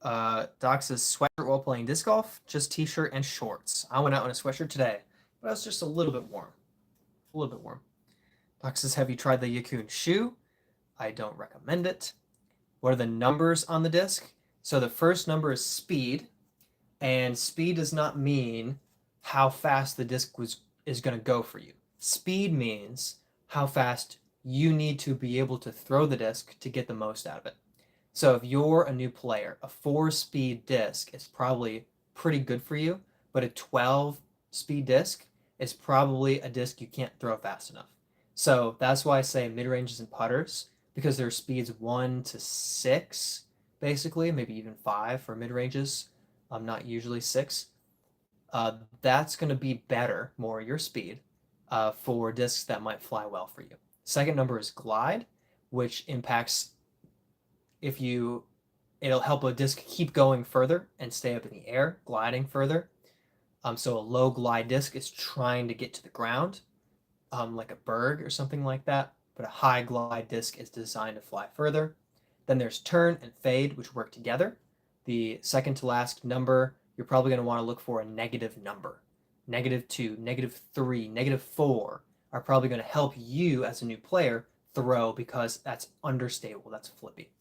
Doc says, sweatshirt while playing disc golf, just t-shirt and shorts. I went out in a sweatshirt today, but I was just a little bit warm. A little bit warm. Doc says, have you tried the Yakun shoe? I don't recommend it. What are the numbers on the disc? So the first number is speed, and speed does not mean how fast the disc is going to go for you. Speed means how fast you need to be able to throw the disc to get the most out of it. So if you're a new player, a 4-speed disc is probably pretty good for you, but a 12-speed disc is probably a disc you can't throw fast enough. So that's why I say mid-ranges and putters, because their speeds 1 to 6, basically, maybe even 5 for mid-ranges, not usually 6. That's going to be better, more your speed, for discs that might fly well for you. Second number is glide, which impacts if you it'll help a disc keep going further and stay up in the air, gliding further. So a low glide disc is trying to get to the ground, like a bird or something like that. But a high glide disc is designed to fly further. Then there's turn and fade, which work together. The second to last number, you're probably going to want to look for a negative number. -2, -3, -4 are probably going to help you as a new player throw because that's understable, that's flippy.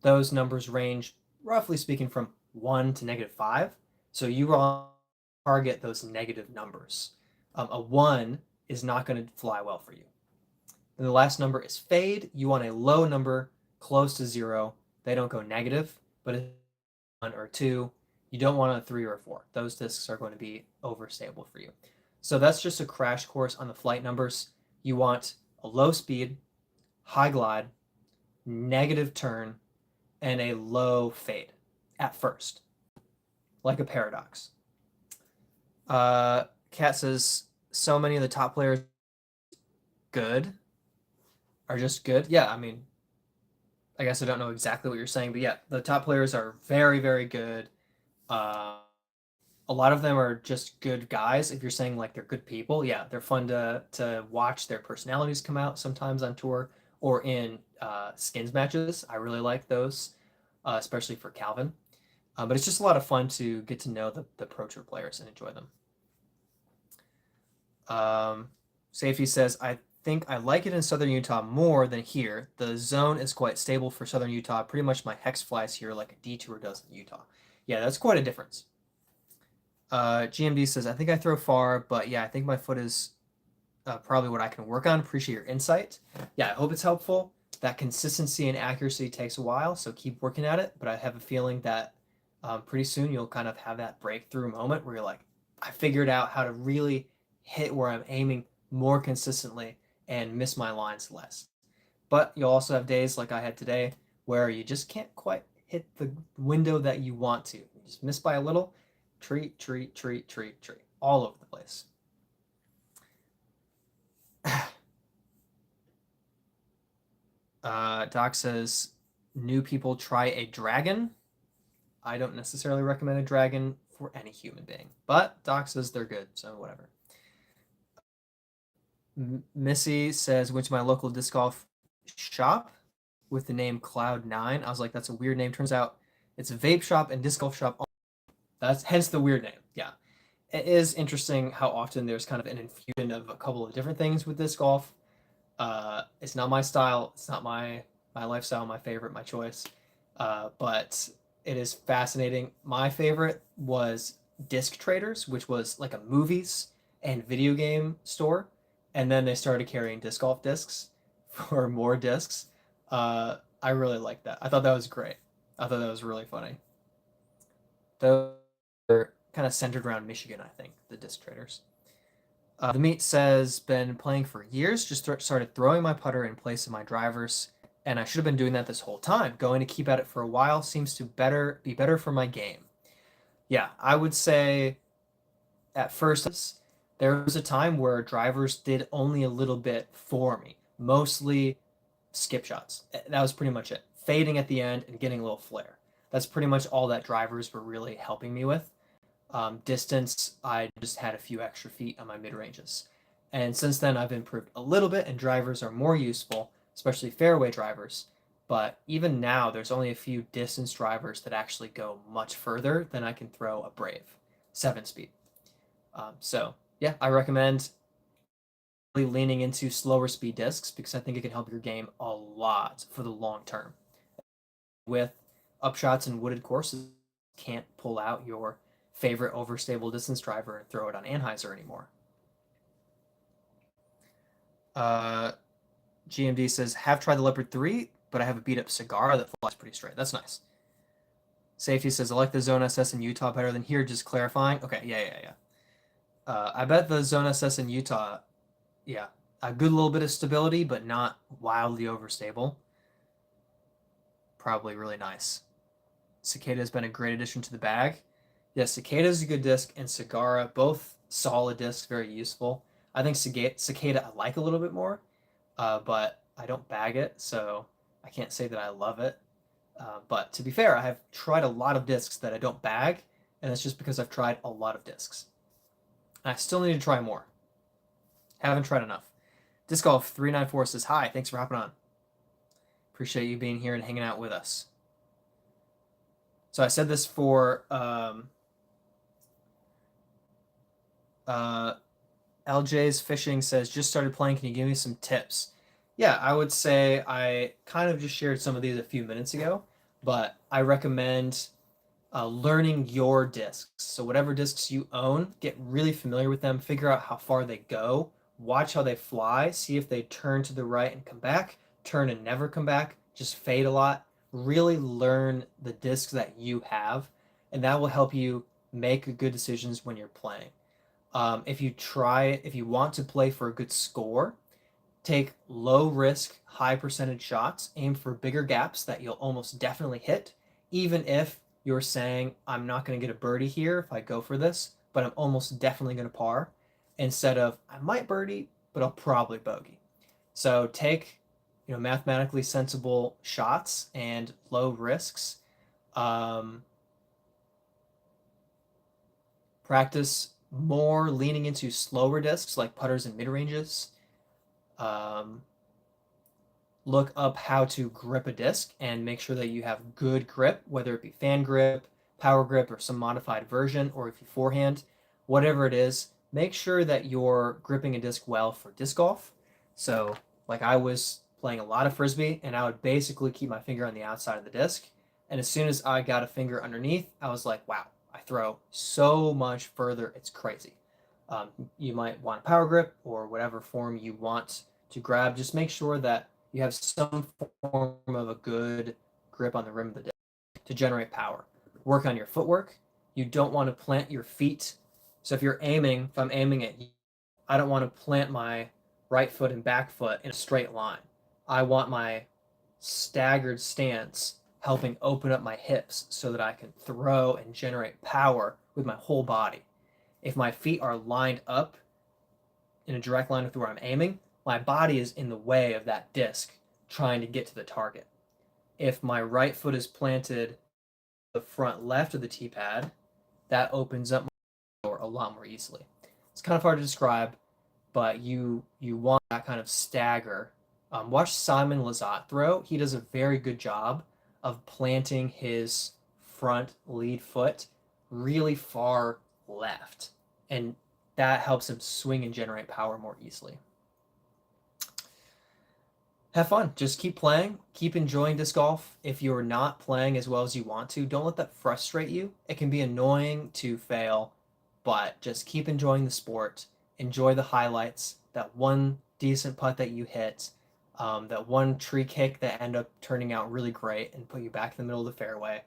Those numbers range, roughly speaking, from 1 to -5. So you want to target those negative numbers. A 1 is not going to fly well for you. And the last number is fade. You want a low number close to 0. They don't go negative, but it's 1 or 2. You don't want a 3 or a 4. Those discs are going to be overstable for you. So that's just a crash course on the flight numbers. You want a low speed, high glide, negative turn, and a low fade at first, like a paradox. Kat says, so many of the top players are just good. Yeah, I mean, I guess I don't know exactly what you're saying, but yeah, the top players are very, very good. A lot of them are just good guys. If you're saying like they're good people, yeah, they're fun to watch their personalities come out sometimes on tour or in skins matches. I really like those, especially for Calvin. But it's just a lot of fun to get to know the Pro Tour players and enjoy them. Safety says, I think I like it in Southern Utah more than here. The zone is quite stable for Southern Utah. Pretty much my hex flies here like a detour does in Utah. Yeah, that's quite a difference. GMD says, I think I throw far, but yeah, I think my foot is probably what I can work on. Appreciate your insight. Yeah, I hope it's helpful. That consistency and accuracy takes a while, so keep working at it. But I have a feeling that pretty soon you'll kind of have that breakthrough moment where you're like, I figured out how to really hit where I'm aiming more consistently and miss my lines less. But you'll also have days like I had today where you just can't quite hit the window that you want to. You just miss by a little. Treat, all over the place. Doc says, new people try a dragon. I don't necessarily recommend a dragon for any human being, but Doc says they're good, so whatever. Missy says, went to my local disc golf shop with the name Cloud9. I was like, that's a weird name. Turns out it's a vape shop and disc golf shop. That's hence the weird name. Yeah. It is interesting how often there's kind of an infusion of a couple of different things with disc golf. It's not my style. It's not my lifestyle, my favorite, my choice. But it is fascinating. My favorite was Disc Traders, which was like a movies and video game store. And then they started carrying disc golf discs for more discs. I really liked that. I thought that was great. I thought that was really funny. Those are kind of centered around Michigan, I think, the disc traders. The meat says, been playing for years, just started throwing my putter in place of my drivers, and I should have been doing that this whole time. Going to keep at it for a while seems to be better for my game. Yeah, I would say at first there was a time where drivers did only a little bit for me, mostly skip shots. That was pretty much it. Fading at the end and getting a little flare. That's pretty much all that drivers were really helping me with. Distance, I just had a few extra feet on my mid ranges. And since then, I've improved a little bit, and drivers are more useful, especially fairway drivers. But even now, there's only a few distance drivers that actually go much further than I can throw a Brave 7-speed. So, yeah, I recommend really leaning into slower speed discs because I think it can help your game a lot for the long term. With upshots and wooded courses, can't pull out your favorite overstable distance driver and throw it on Anheuser anymore. GMD says, have tried the Leopard 3, but I have a beat up cigar that flies pretty straight. That's nice. Safety says, I like the Zone SS in Utah better than here, just clarifying. Okay, yeah. I bet the Zone SS in Utah, yeah, a good little bit of stability, but not wildly overstable. Probably really nice. Cicada has been a great addition to the bag. Yes, Cicada is a good disc, and Sagara, both solid discs, very useful. I think Cicada I like a little bit more, but I don't bag it, so I can't say that I love it. But to be fair, I have tried a lot of discs that I don't bag, and that's just because I've tried a lot of discs. And I still need to try more. Haven't tried enough. Disc Golf 394 says, hi, thanks for hopping on. Appreciate you being here and hanging out with us. So I said this for LJ's Fishing says, just started playing. Can you give me some tips? Yeah, I would say I kind of just shared some of these a few minutes ago, but I recommend learning your discs. So whatever discs you own, get really familiar with them, figure out how far they go, watch how they fly, see if they turn to the right and come back, turn and never come back, just fade a lot. Really learn the discs that you have, and that will help you make good decisions when you're playing. If you want to play for a good score, take low risk, high percentage shots, aim for bigger gaps that you'll almost definitely hit, even if you're saying, I'm not going to get a birdie here if I go for this, but I'm almost definitely going to par, instead of, I might birdie, but I'll probably bogey. So take, mathematically sensible shots and low risks. Practice more leaning into slower discs like putters and mid ranges. Look up how to grip a disc and make sure that you have good grip, whether it be fan grip, power grip, or some modified version, or if you forehand, whatever it is, make sure that you're gripping a disc well for disc golf. So, like I was playing a lot of frisbee, and I would basically keep my finger on the outside of the disc. And as soon as I got a finger underneath, I was like, wow, I throw so much further. It's crazy. You might want a power grip or whatever form you want to grab. Just make sure that you have some form of a good grip on the rim of the disc to generate power. Work on your footwork. You don't want to plant your feet. So if I'm aiming at you, I don't want to plant my right foot and back foot in a straight line. I want my staggered stance helping open up my hips so that I can throw and generate power with my whole body. If my feet are lined up in a direct line with where I'm aiming, my body is in the way of that disc trying to get to the target. If my right foot is planted the front left of the tee pad, that opens up my door a lot more easily. It's kind of hard to describe, but you want that kind of stagger. Watch Simon Lizotte throw. He does a very good job of planting his front lead foot really far left, and that helps him swing and generate power more easily. Have fun. Just keep playing. Keep enjoying disc golf. If you're not playing as well as you want to, don't let that frustrate you. It can be annoying to fail, but just keep enjoying the sport. Enjoy the highlights. That one decent putt that you hit, that one tree kick that ended up turning out really great and put you back in the middle of the fairway,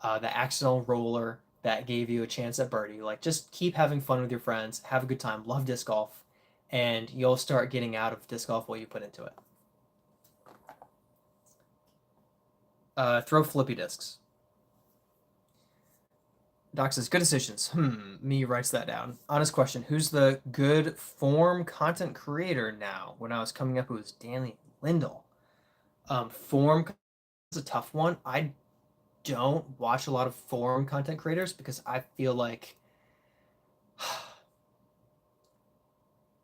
the accidental roller that gave you a chance at birdie. Like, just keep having fun with your friends. Have a good time. Love disc golf, and you'll start getting out of disc golf what you put into it. Throw flippy discs. Doc says, good decisions. Me writes that down. Honest question. Who's the good form content creator now? When I was coming up, it was Danny Lindell. Form is a tough one. I don't watch a lot of form content creators because I feel like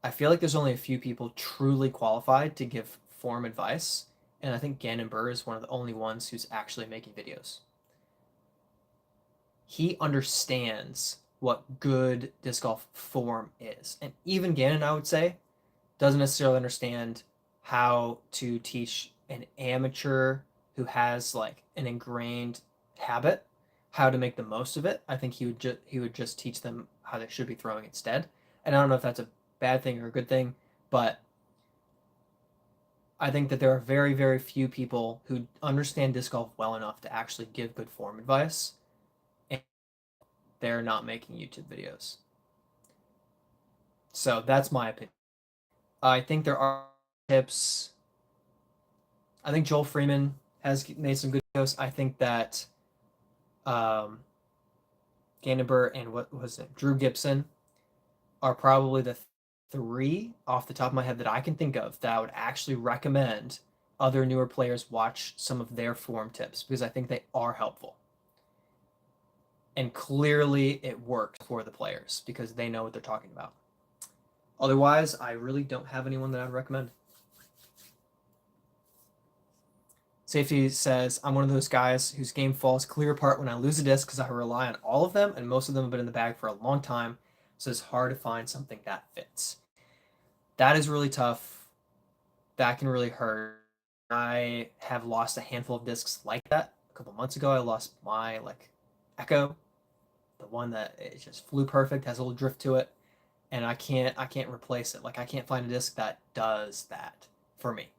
there's only a few people truly qualified to give form advice, and I think Gannon Burr is one of the only ones who's actually making videos. He understands what good disc golf form is. And even Gannon, I would say, doesn't necessarily understand how to teach an amateur who has like an ingrained habit how to make the most of it. I think he would just teach them how they should be throwing instead. And I don't know if that's a bad thing or a good thing, but I think that there are very, very few people who understand disc golf well enough to actually give good form advice, and they're not making YouTube videos. So that's my opinion. I think there are tips. I think Joel Freeman has made some good videos. I think that um, Gandenberg and what was it, Drew Gibson are probably the three off the top of my head that I can think of that I would actually recommend other newer players watch some of their form tips because I think they are helpful. And clearly it worked for the players because they know what they're talking about. Otherwise, I really don't have anyone that I'd recommend. Safety says, I'm one of those guys whose game falls clear apart when I lose a disc because I rely on all of them, and most of them have been in the bag for a long time, so it's hard to find something that fits. That is really tough. That can really hurt. I have lost a handful of discs like that. A couple months ago, I lost my Echo, the one that it just flew perfect, has a little drift to it, and I can't replace it. Like I can't find a disc that does that for me,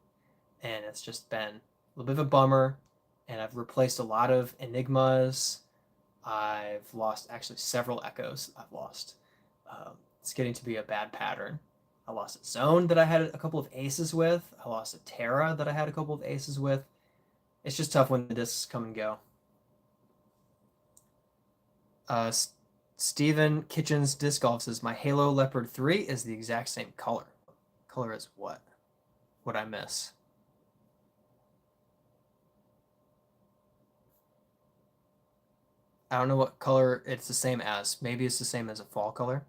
and it's just been a little bit of a bummer. And I've replaced a lot of Enigmas. I've lost actually several Echoes. I've lost. It's getting to be a bad pattern. I lost a Zone that I had a couple of aces with. I lost a Terra that I had a couple of aces with. It's just tough when the discs come and go. Uh, Steven Kitchens Disc Golf says, my Halo Leopard 3 is the exact same color. Color is what? What I miss? I don't know what color it's the same as. Maybe it's the same as a fall color.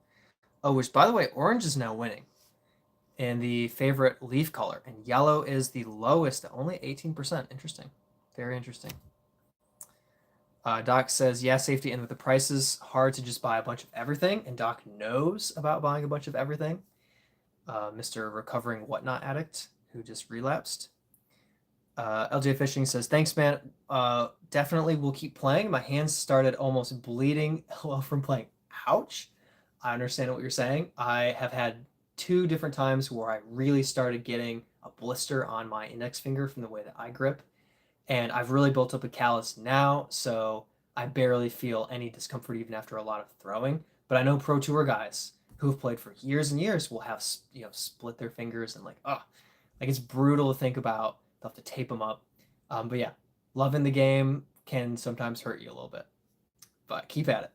Oh, which by the way, orange is now winning in the favorite leaf color, and yellow is the lowest at only 18%. Interesting. Very interesting. Doc says, yeah, safety, and with the prices, hard to just buy a bunch of everything, and Doc knows about buying a bunch of everything. Mr. Recovering Whatnot Addict, who just relapsed. LJ Fishing says, thanks, man. Definitely will keep playing. My hands started almost bleeding from playing. Ouch. I understand what you're saying. I have had two different times where I really started getting a blister on my index finger from the way that I grip. And I've really built up a callus now, so I barely feel any discomfort even after a lot of throwing. But I know pro tour guys who have played for years and years will have split their fingers and like it's brutal to think about. They'll have to tape them up. But yeah, loving the game can sometimes hurt you a little bit, but keep at it.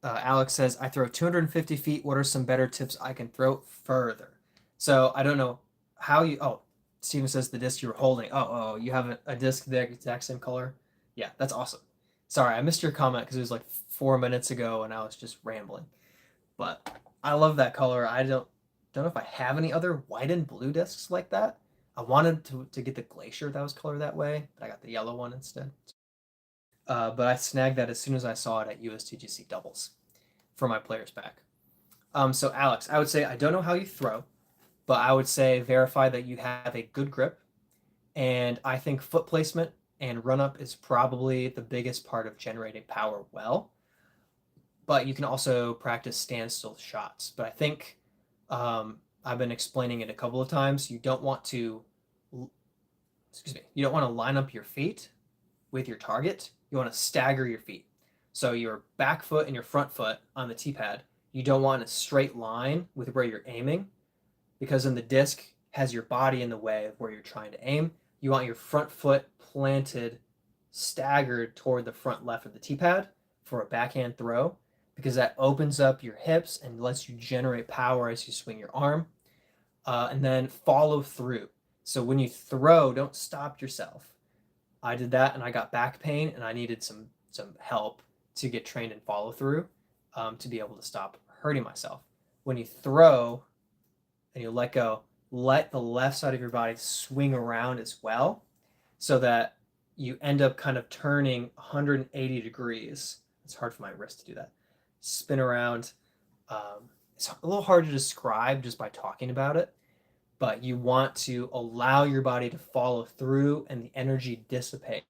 Alex says, I throw 250 feet. What are some better tips I can throw further? So I don't know how you. Oh, Steven says the disc you were holding. Oh, you have a disc the exact same color. Yeah, that's awesome. Sorry, I missed your comment because it was like 4 minutes ago and I was just rambling. But I love that color. I don't know if I have any other white and blue discs like that. I wanted to get the Glacier that was colored that way, but I got the yellow one instead. But I snagged that as soon as I saw it at USTGC doubles for my players pack. So Alex, I would say I don't know how you throw, but I would say verify that you have a good grip, and I think foot placement and run up is probably the biggest part of generating power well. But you can also practice standstill shots. But I think I've been explaining it a couple of times. You don't want to, excuse me, you don't want to line up your feet with your target. You want to stagger your feet. So your back foot and your front foot on the tee pad, you don't want a straight line with where you're aiming because then the disc has your body in the way of where you're trying to aim. You want your front foot planted, staggered toward the front left of the tee pad for a backhand throw because that opens up your hips and lets you generate power as you swing your arm. And then follow through. So when you throw, don't stop yourself. I did that and I got back pain and I needed some help to get trained in follow through to be able to stop hurting myself. When you throw and you let go, let the left side of your body swing around as well so that you end up kind of turning 180 degrees. It's hard for my wrist to do that. Spin around. It's a little hard to describe just by talking about it, but you want to allow your body to follow through and the energy dissipate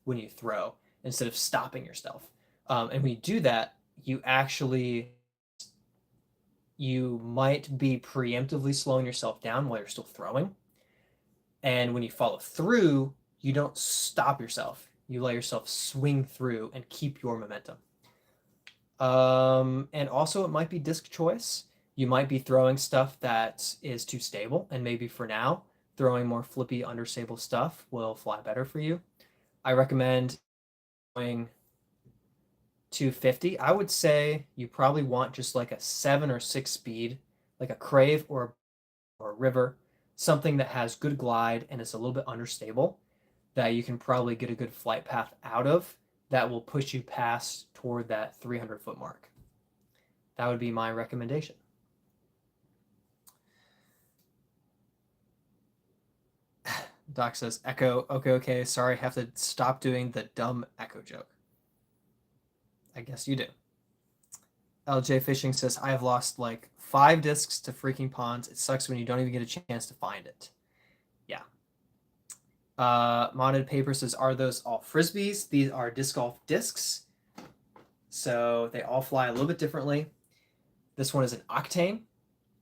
when you throw instead of stopping yourself. And when you do that, you might be preemptively slowing yourself down while you're still throwing. And when you follow through, you don't stop yourself. You let yourself swing through and keep your momentum. And also, it might be disc choice. You might be throwing stuff that is too stable, and maybe for now, throwing more flippy, understable stuff will fly better for you. I recommend throwing 250. I would say you probably want just like a 7 or 6 speed, like a Crave or a River, something that has good glide and is a little bit understable that you can probably get a good flight path out of that will push you past toward that 300-foot mark. That would be my recommendation. Doc says, Echo, okay, sorry, have to stop doing the dumb Echo joke. I guess you do. LJ Fishing says, I have lost like 5 discs to freaking ponds. It sucks when you don't even get a chance to find it. Yeah. Modded Paper says, are those all frisbees? These are disc golf discs. So they all fly a little bit differently. This one is an octane.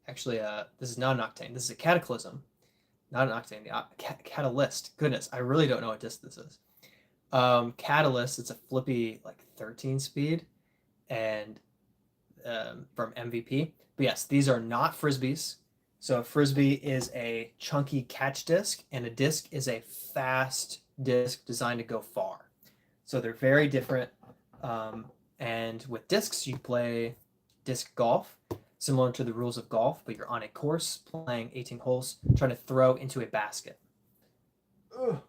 Actually, this is not an octane. This is a cataclysm. Not an octane, the catalyst. Goodness, I really don't know what disc this is. Catalyst, it's a flippy like 13 speed and from MVP. But yes, these are not frisbees. So a frisbee is a chunky catch disc, and a disc is a fast disc designed to go far. So they're very different. And with discs, you play disc golf, similar to the rules of golf, but you're on a course playing 18 holes, trying to throw into a basket. Ugh.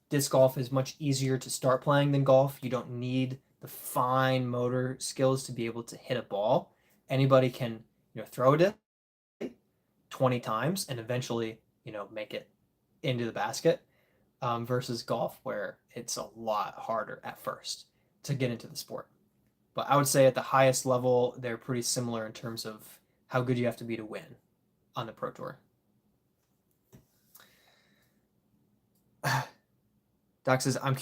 Disc golf is much easier to start playing than golf. You don't need the fine motor skills to be able to hit a ball. Anybody can, throw a disc 20 times and eventually, make it into the basket. Versus golf, where it's a lot harder at first to get into the sport. But I would say at the highest level, they're pretty similar in terms of how good you have to be to win on the Pro Tour. Doc says, I'm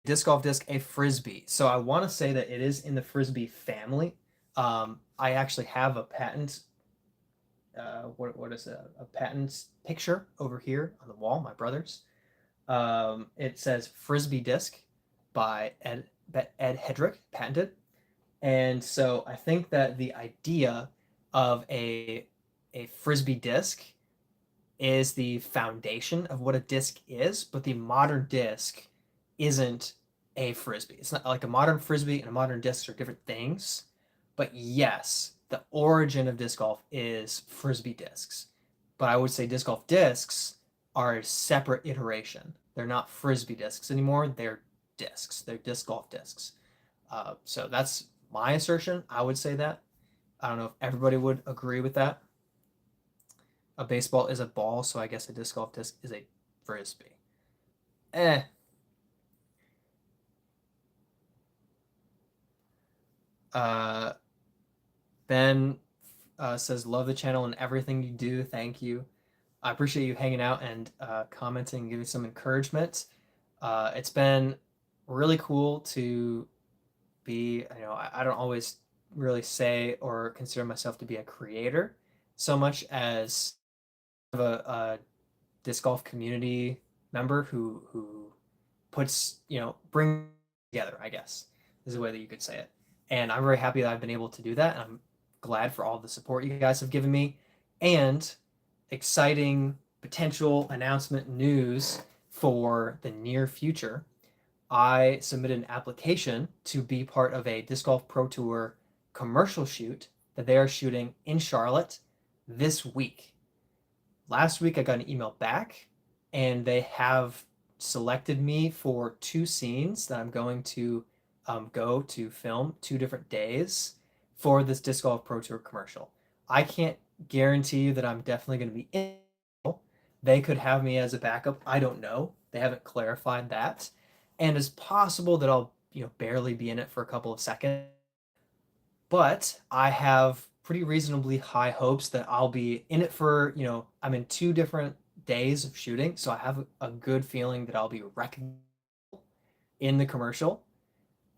disc golf disc a frisbee. So I want to say that it is in the frisbee family. I actually have a patent. What is it? A patent picture over here on the wall, my brother's. It says Frisbee Disc by Ed Hedrick, patented. And so I think that the idea of a Frisbee disc is the foundation of what a disc is, but the modern disc isn't a Frisbee. It's not like a modern Frisbee and a modern disc are different things. But yes, the origin of disc golf is Frisbee discs. But I would say disc golf discs are a separate iteration. They're not Frisbee discs anymore. They're discs. They're disc golf discs. So that's my assertion. I would say that. I don't know if everybody would agree with that. A baseball is a ball, so I guess a disc golf disc is a Frisbee. Ben says, love the channel and everything you do. Thank you. I appreciate you hanging out and commenting and giving some encouragement. It's been really cool to be, I don't always really say or consider myself to be a creator so much as a disc golf community member who puts, bring together, I guess, is the way that you could say it. And I'm very happy that I've been able to do that. And I'm glad for all the support you guys have given me and exciting potential announcement news for the near future. I submitted an application to be part of a Disc Golf Pro Tour commercial shoot that they are shooting in Charlotte this week. Last week, I got an email back, and they have selected me for 2 scenes that I'm going to go to film 2 different days for this Disc Golf Pro Tour commercial. I can't guarantee you that I'm definitely going to be in. They could have me as a backup. I don't know. They haven't clarified that. And it's possible that I'll, barely be in it for a couple of seconds. But I have pretty reasonably high hopes that I'll be in it for, I'm in 2 different days of shooting. So I have a good feeling that I'll be recognized in the commercial.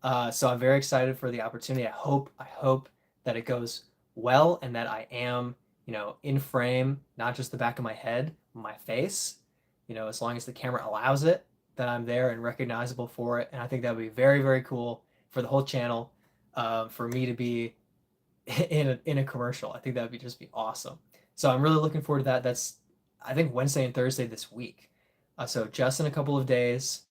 So I'm very excited for the opportunity. I hope that it goes well and that I am, in frame, not just the back of my head, my face, as long as the camera allows it, that I'm there and recognizable for it. And I think that would be very, very cool for the whole channel, for me to be in a commercial. I think that would just be awesome. So I'm really looking forward to that. That's, I think, Wednesday and Thursday this week. So just in a couple of days,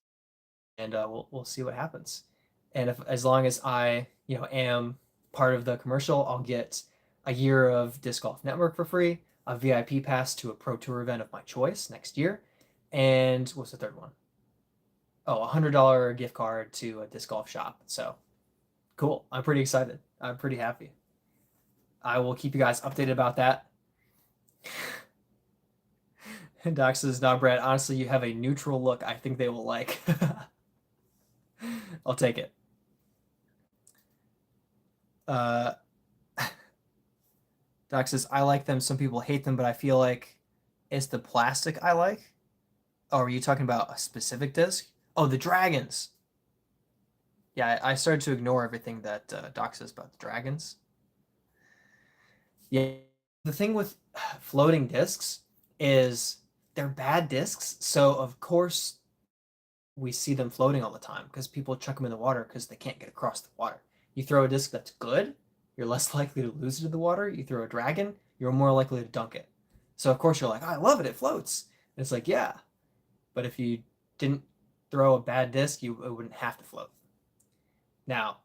and we'll see what happens. And if as long as I am part of the commercial, I'll get a year of Disc Golf Network for free, a VIP pass to a Pro Tour event of my choice next year, and what's the third one? Oh, $100 gift card to a disc golf shop. So cool. I'm pretty excited. I'm pretty happy. I will keep you guys updated about that. And Doc says, "Nah, Brad, honestly, you have a neutral look I think they will like." I'll take it. Uh, Doc says, "I like them. Some people hate them, but I feel like it's the plastic I like." Oh, are you talking about a specific disc? Oh, the dragons. Yeah, I started to ignore everything that Doc says about the dragons. Yeah, the thing with floating discs is they're bad discs, so of course we see them floating all the time because people chuck them in the water because they can't get across the water. You throw a disc that's good, you're less likely to lose it in the water. You throw a dragon, you're more likely to dunk it. So of course you're like, oh, I love it, it floats. And it's like, yeah, but if you didn't throw a bad disc, it wouldn't have to float. Now,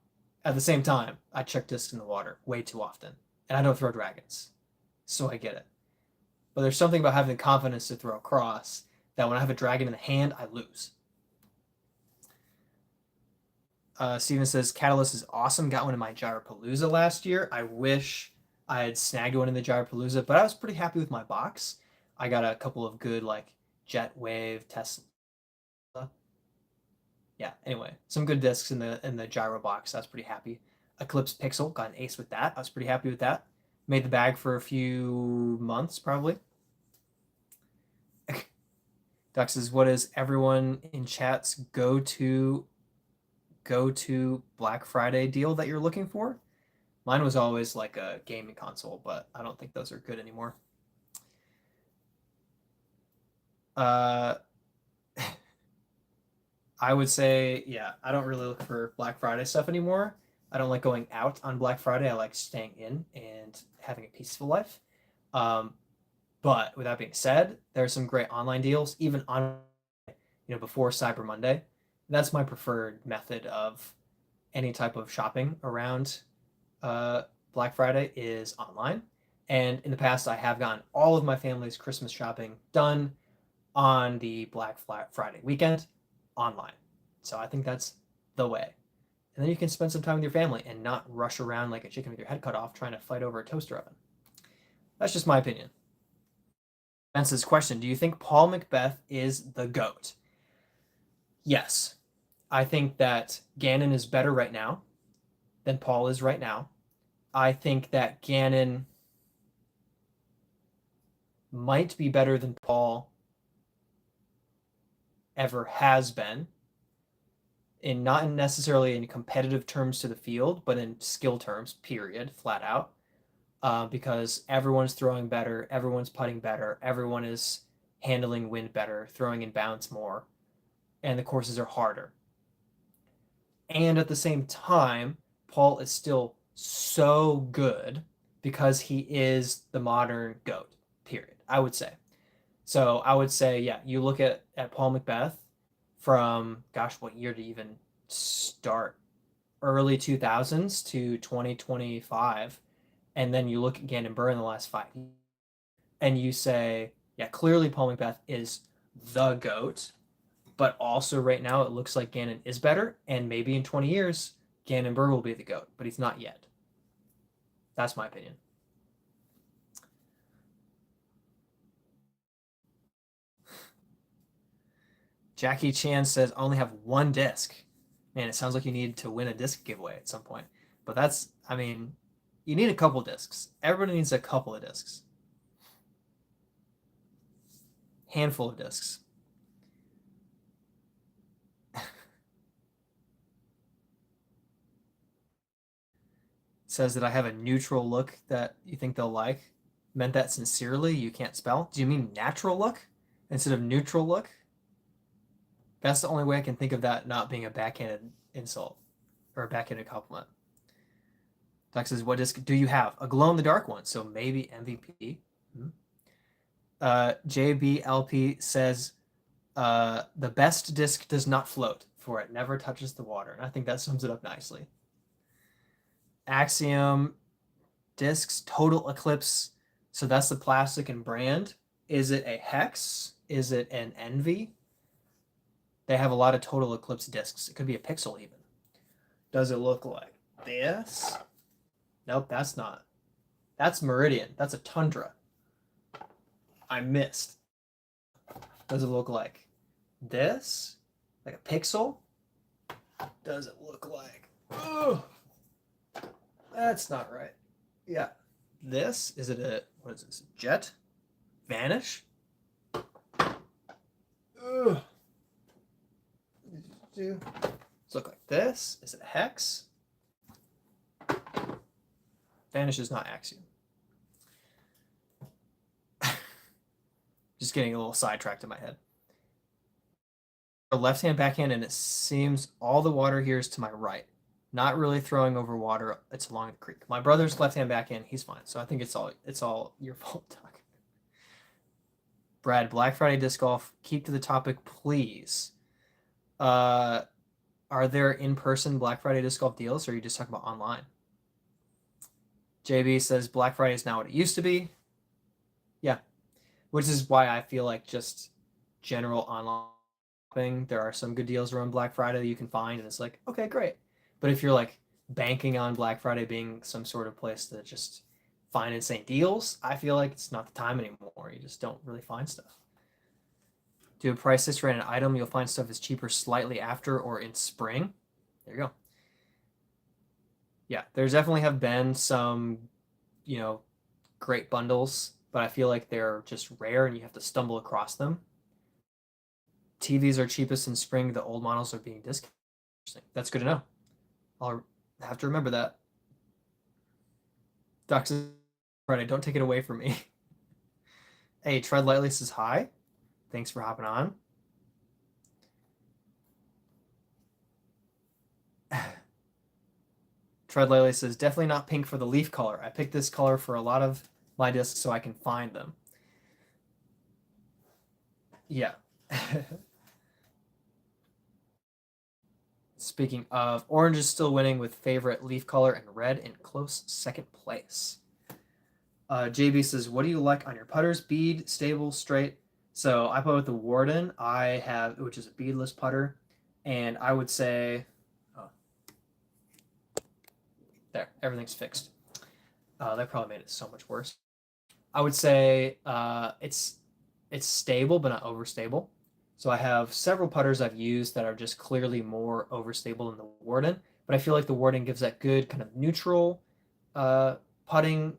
at the same time, I chuck discs in the water way too often, and I don't throw dragons, so I get it. But there's something about having the confidence to throw across that when I have a dragon in the hand, I lose. Steven says, Catalyst is awesome. Got one in my Gyropalooza last year. I wish I had snagged one in the Gyropalooza, but I was pretty happy with my box. I got a couple of good, like, Jet Wave, Tesla. Yeah, anyway, some good discs in the gyro box. I was pretty happy. Eclipse Pixel, got an ace with that. I was pretty happy with that. Made the bag for a few months, probably. Doc says, what is everyone in chat's go to Black Friday deal that you're looking for? Mine was always like a gaming console, but I don't think those are good anymore. Uh, I would say, yeah, I don't really look for Black Friday stuff anymore. I don't like going out on Black Friday. I like staying in and having a peaceful life. Um, but with that being said, there are some great online deals, even on, before Cyber Monday. That's my preferred method of any type of shopping around uh, Black Friday is online. And in the past, I have gotten all of my family's Christmas shopping done on the Black Friday weekend online. So I think that's the way. And then you can spend some time with your family and not rush around like a chicken with your head cut off trying to fight over a toaster oven. That's just my opinion. Spence's question, do you think Paul Macbeth is the GOAT? Yes. I think that Gannon is better right now than Paul is right now. I think that Gannon might be better than Paul ever has been, in not necessarily in competitive terms to the field, but in skill terms, period, flat out. Because everyone's throwing better, everyone's putting better, everyone is handling wind better, throwing in bounds more, and the courses are harder. And at the same time, Paul is still so good because he is the modern GOAT, period, I would say. So I would say, yeah, you look at Paul Macbeth from, gosh, what year to even start? Early 2000s to 2025. And then you look at Gannon Burr in the last 5 years and you say, yeah, clearly Paul Macbeth is the GOAT. But also right now it looks like Gannon is better. And maybe in 20 years, Gannon Burr will be the GOAT. But he's not yet. That's my opinion. Jackie Chan says, I only have one disc. Man, it sounds like you need to win a disc giveaway at some point. But that's, I mean, you need a couple discs. Everybody needs a couple of discs. Handful of discs. says that I have a neutral look that you think they'll like. Meant that sincerely. You can't spell. Do you mean natural look instead of neutral look? That's the only way I can think of that not being a backhanded insult or a backhanded compliment. Doc says, what disc do you have? A glow in the dark one, so maybe MVP. JBLP says, the best disc does not float, for it never touches the water. And I think that sums it up nicely. Axiom discs, total eclipse. So that's the plastic and brand. Is it a hex? Is it an envy? They have a lot of total eclipse discs. It could be a pixel even. Does it look like this? Nope, that's not. That's Meridian. That's a Tundra. I missed. Does it look like this? Like a pixel? Does it look like... Ugh. That's not right. Yeah. This? Is it a... What is this? Jet? Vanish? Ugh. Does it look like this? Is it a hex? Vanish is not Axiom. Just getting a little sidetracked in my head. A left-hand backhand, and it seems all the water here is to my right. Not really throwing over water. It's along the creek. My brother's left-hand backhand, he's fine. So I think it's all your fault, Doc. Brad, Black Friday disc golf. Keep to the topic, please. Are there in-person Black Friday disc golf deals, or are you just talking about online? JB says Black Friday is now what it used to be. Yeah, which is why I feel like just general online shopping, there are some good deals around Black Friday that you can find, and it's like, okay, great. But if you're like banking on Black Friday being some sort of place to just find insane deals, I feel like it's not the time anymore. You just don't really find stuff. Do a price history on an item, you'll find stuff is cheaper slightly after or in spring. There you go. Yeah, there's definitely have been some, great bundles, but I feel like they're just rare and you have to stumble across them. TVs are cheapest in spring. The old models are being discounted. That's good to know. I'll have to remember that. Doc says, Friday, don't take it away from me. Hey, Tread Lightly says hi. Thanks for hopping on. Tread Lightly says, definitely not pink for the leaf color. I picked this color for a lot of my discs so I can find them. Yeah. Speaking of, orange is still winning with favorite leaf color and red in close second place. JB says, what do you like on your putters? Bead, stable, straight? So I putt with the Warden. I have, which is a beadless putter. And I would say, there, everything's fixed. That probably made it so much worse. I would say it's stable, but not overstable. So I have several putters I've used that are just clearly more overstable than the Warden, but I feel like the Warden gives that good kind of neutral putting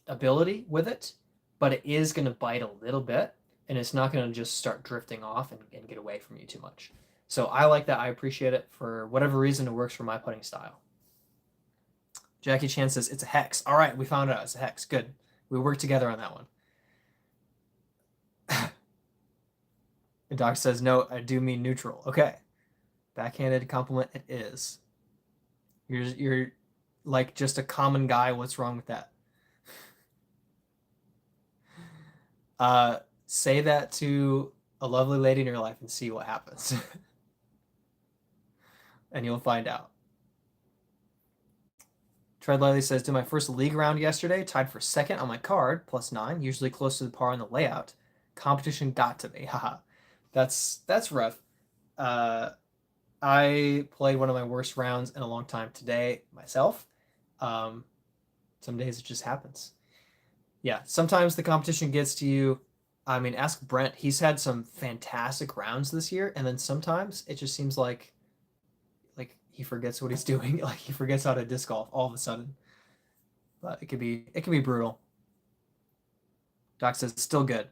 ability with it, but it is going to bite a little bit, and it's not going to just start drifting off and get away from you too much. So I like that. I appreciate it. For whatever reason, it works for my putting style. Jackie Chan says, it's a hex. All right, we found it out. It's a hex. Good. We worked together on that one. And Doc says, no, I do mean neutral. Okay. Backhanded compliment it is. You're like just a common guy. What's wrong with that? Say that to a lovely lady in your life and see what happens. And you'll find out. Tread Lightly says, did my first league round yesterday, tied for second on my card, +9, usually close to the par on the layout. Competition got to me. Haha. That's rough. I played one of my worst rounds in a long time today myself. Some days it just happens. Yeah, sometimes the competition gets to you. I mean, ask Brent. He's had some fantastic rounds this year, and then sometimes it just seems like he forgets what he's doing. Like he forgets how to disc golf all of a sudden. But it could be brutal. Doc says it's still good.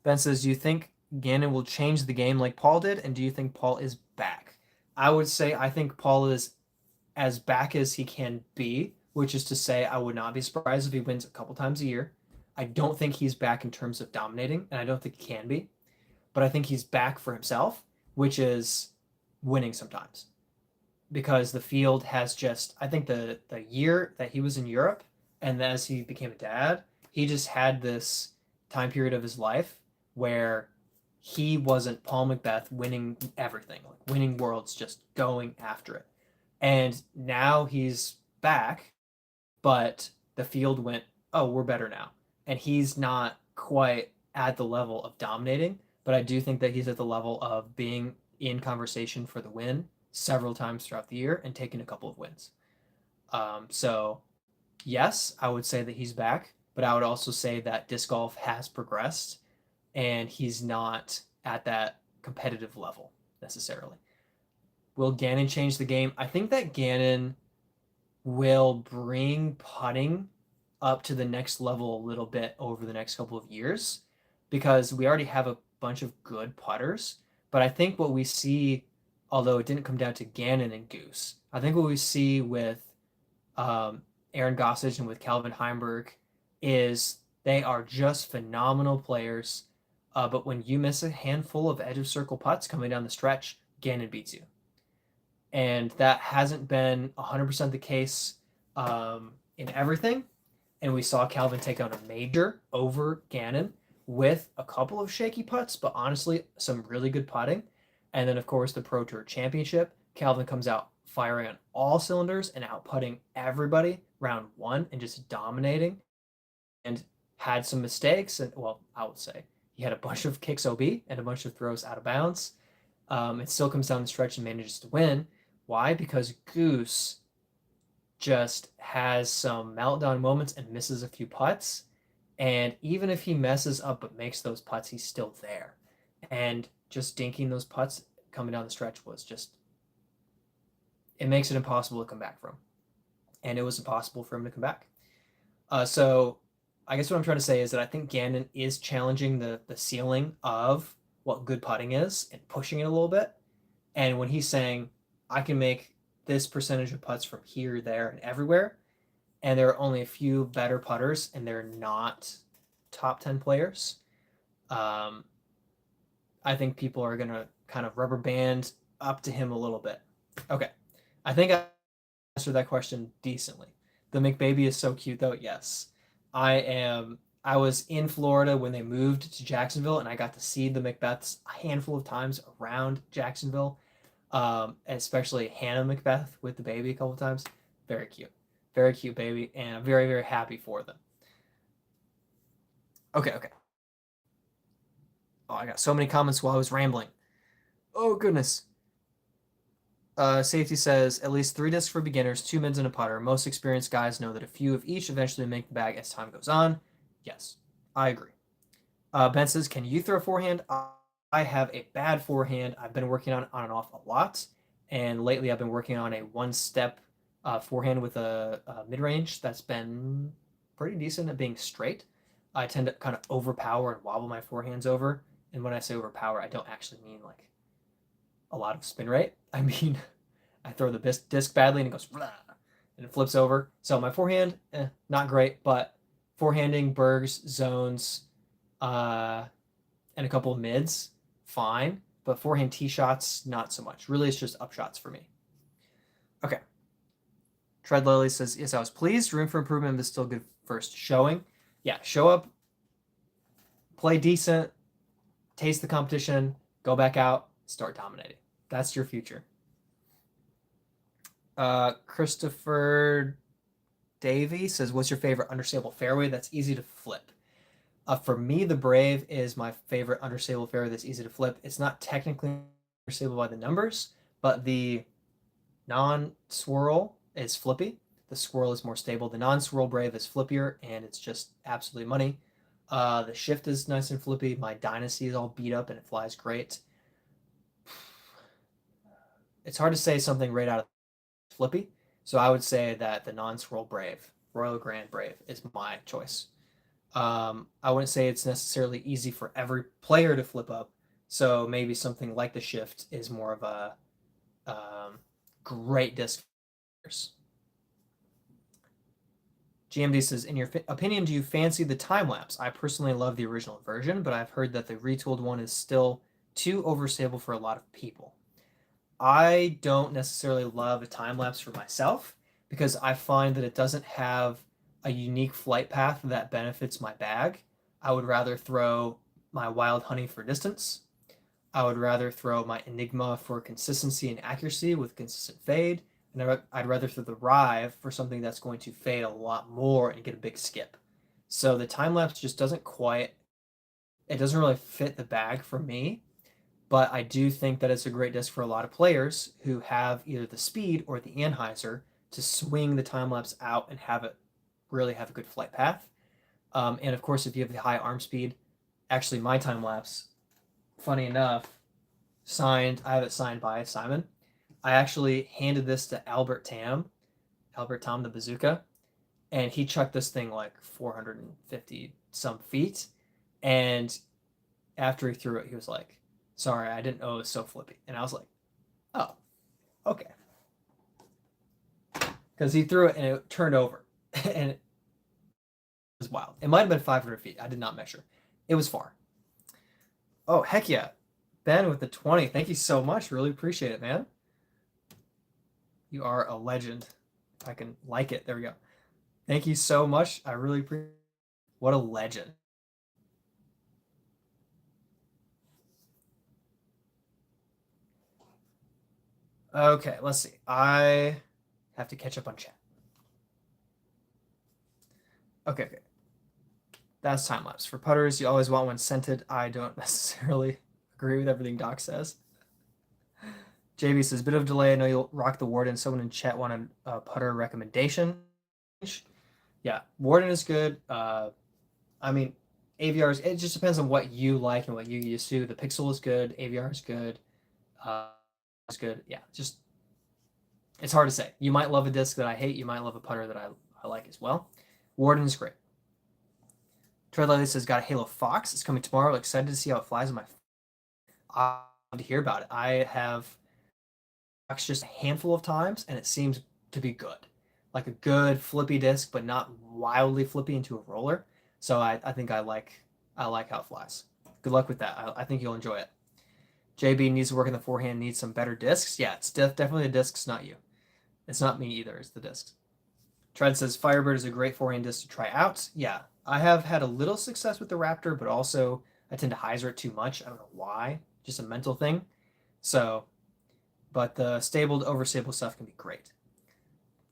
Ben says, do you think Gannon will change the game like Paul did? And do you think Paul is back? I would say I think Paul is as back as he can be, which is to say I would not be surprised if he wins a couple times a year. I don't think he's back in terms of dominating, and I don't think he can be, but I think he's back for himself, which is winning sometimes. Because the field has just, I think the year that he was in Europe and as he became a dad, he just had this time period of his life where he wasn't Paul Macbeth winning everything, like winning worlds, just going after it. And now he's back, but the field went, oh, we're better now. And he's not quite at the level of dominating, but I do think that he's at the level of being in conversation for the win several times throughout the year and taking a couple of wins. So, yes, I would say that he's back, but I would also say that disc golf has progressed and he's not at that competitive level necessarily. Will Gannon change the game? I think that Gannon will bring putting up to the next level a little bit over the next couple of years because we already have a bunch of good putters. But I think what we see, although it didn't come down to Gannon and Goose, I think what we see with Aaron Gossage and with Calvin Heimberg is they are just phenomenal players. But when you miss a handful of edge of circle putts coming down the stretch, Gannon beats you. And that hasn't been 100% the case in everything. And we saw Calvin take out a major over Gannon with a couple of shaky putts, but honestly, some really good putting. And then, of course, the Pro Tour Championship, Calvin comes out firing on all cylinders and out putting everybody round one and just dominating. And had some mistakes. And, well, I would say he had a bunch of kicks OB and a bunch of throws out of bounds. It still comes down the stretch and manages to win. Why? Because Goose just has some meltdown moments and misses a few putts. And even if he messes up but makes those putts, he's still there. And just dinking those putts coming down the stretch was just, it makes it impossible to come back from. And it was impossible for him to come back. So I guess what I'm trying to say is that I think Gannon is challenging the ceiling of what good putting is and pushing it a little bit. And when he's saying, I can make this percentage of putts from here, there, and everywhere, and there are only a few better putters, and they're not top 10 players, I think people are going to kind of rubber band up to him a little bit. Okay. I think I answered that question decently. The McBaby is so cute, though. Yes. I was in Florida when they moved to Jacksonville, and I got to see the Macbeths a handful of times around Jacksonville, especially Hannah Macbeth with the baby a couple of times. Very cute baby, and I'm very, very happy for them. Okay. Oh, I got so many comments while I was rambling. Oh, goodness. Safety says, at least 3 discs for beginners, 2 mids and a putter. Most experienced guys know that a few of each eventually make the bag as time goes on. Yes, I agree. Ben says, can you throw forehand? I have a bad forehand. I've been working on and off a lot. And lately I've been working on a one-step forehand with a mid-range that's been pretty decent at being straight. I tend to kind of overpower and wobble my forehands over. And when I say overpower, I don't actually mean like a lot of spin rate. I mean, I throw the disc badly and it goes and it flips over. So my forehand, not great, but forehanding, bergs, zones, and a couple of mids, fine. But forehand tee shots, not so much. Really, it's just up shots for me. Okay. Tread Lily says, yes, I was pleased. Room for improvement, but still good first showing. Yeah, show up, play decent, taste the competition, go back out, start dominating. That's your future. Christopher Davey says, what's your favorite understable fairway that's easy to flip? For me, the Brave is my favorite understable fairway that's easy to flip. It's not technically understable by the numbers, but the non-swirl is flippy. The swirl is more stable. The non-swirl Brave is flippier, and it's just absolutely money. The shift is nice and flippy. My Dynasty is all beat up, and it flies great. It's hard to say something right out of flippy, so I would say that the non-swirl Brave, Royal Grand Brave, is my choice. I wouldn't say it's necessarily easy for every player to flip up, so maybe something like the shift is more of a great disc. GMD says, in your opinion, do you fancy the time lapse? I personally love the original version, but I've heard that the retooled one is still too overstable for a lot of people. I don't necessarily love a time lapse for myself because I find that it doesn't have a unique flight path that benefits my bag. I would rather throw my wild honey for distance. I would rather throw my Enigma for consistency and accuracy with consistent fade. And I'd rather throw the Rive for something that's going to fade a lot more and get a big skip. So the time lapse just doesn't quite, it doesn't really fit the bag for me. But I do think that it's a great disc for a lot of players who have either the speed or the anhyzer to swing the time lapse out and have it really have a good flight path. And of course, if you have the high arm speed, actually my time lapse, funny enough, I have it signed by Simon. I actually handed this to Albert Tam the bazooka, and he chucked this thing like 450 some feet. And after he threw it, he was like, sorry, I didn't know it was so flippy. And I was like, oh, okay. Because he threw it and it turned over. And it was wild. It might have been 500 feet. I did not measure. It was far. Oh, heck yeah. Ben with the 20. Thank you so much. Really appreciate it, man. You are a legend. If I can like it. There we go. Thank you so much. I really appreciate it. What a legend. Okay, let's see. I have to catch up on chat. Okay. That's time lapse. For putters, you always want one scented. I don't necessarily agree with everything Doc says. JB says, bit of delay. I know you'll rock the Warden. Someone in chat wanted a putter recommendation. Yeah, Warden is good. I mean, AVR it just depends on what you like and what you used to. The Pixel is good. AVR is good. It's good. Yeah, just it's hard to say. You might love a disc that I hate. You might love a putter that I like as well. Warden is great. Treadlight says, got a Halo Fox. It's coming tomorrow. Excited to see how it flies in my. I'd love to hear about it. I have Fox just a handful of times, and it seems to be good. Like a good flippy disc, but not wildly flippy into a roller. So I think I like how it flies. Good luck with that. I think you'll enjoy it. JB needs to work in the forehand, needs some better discs. Yeah, it's definitely the discs, not you. It's not me either, it's the discs. Tread says Firebird is a great forehand disc to try out. Yeah, I have had a little success with the Raptor, but also I tend to hyzer it too much. I don't know why, just a mental thing. So, but the stabled, overstable stuff can be great.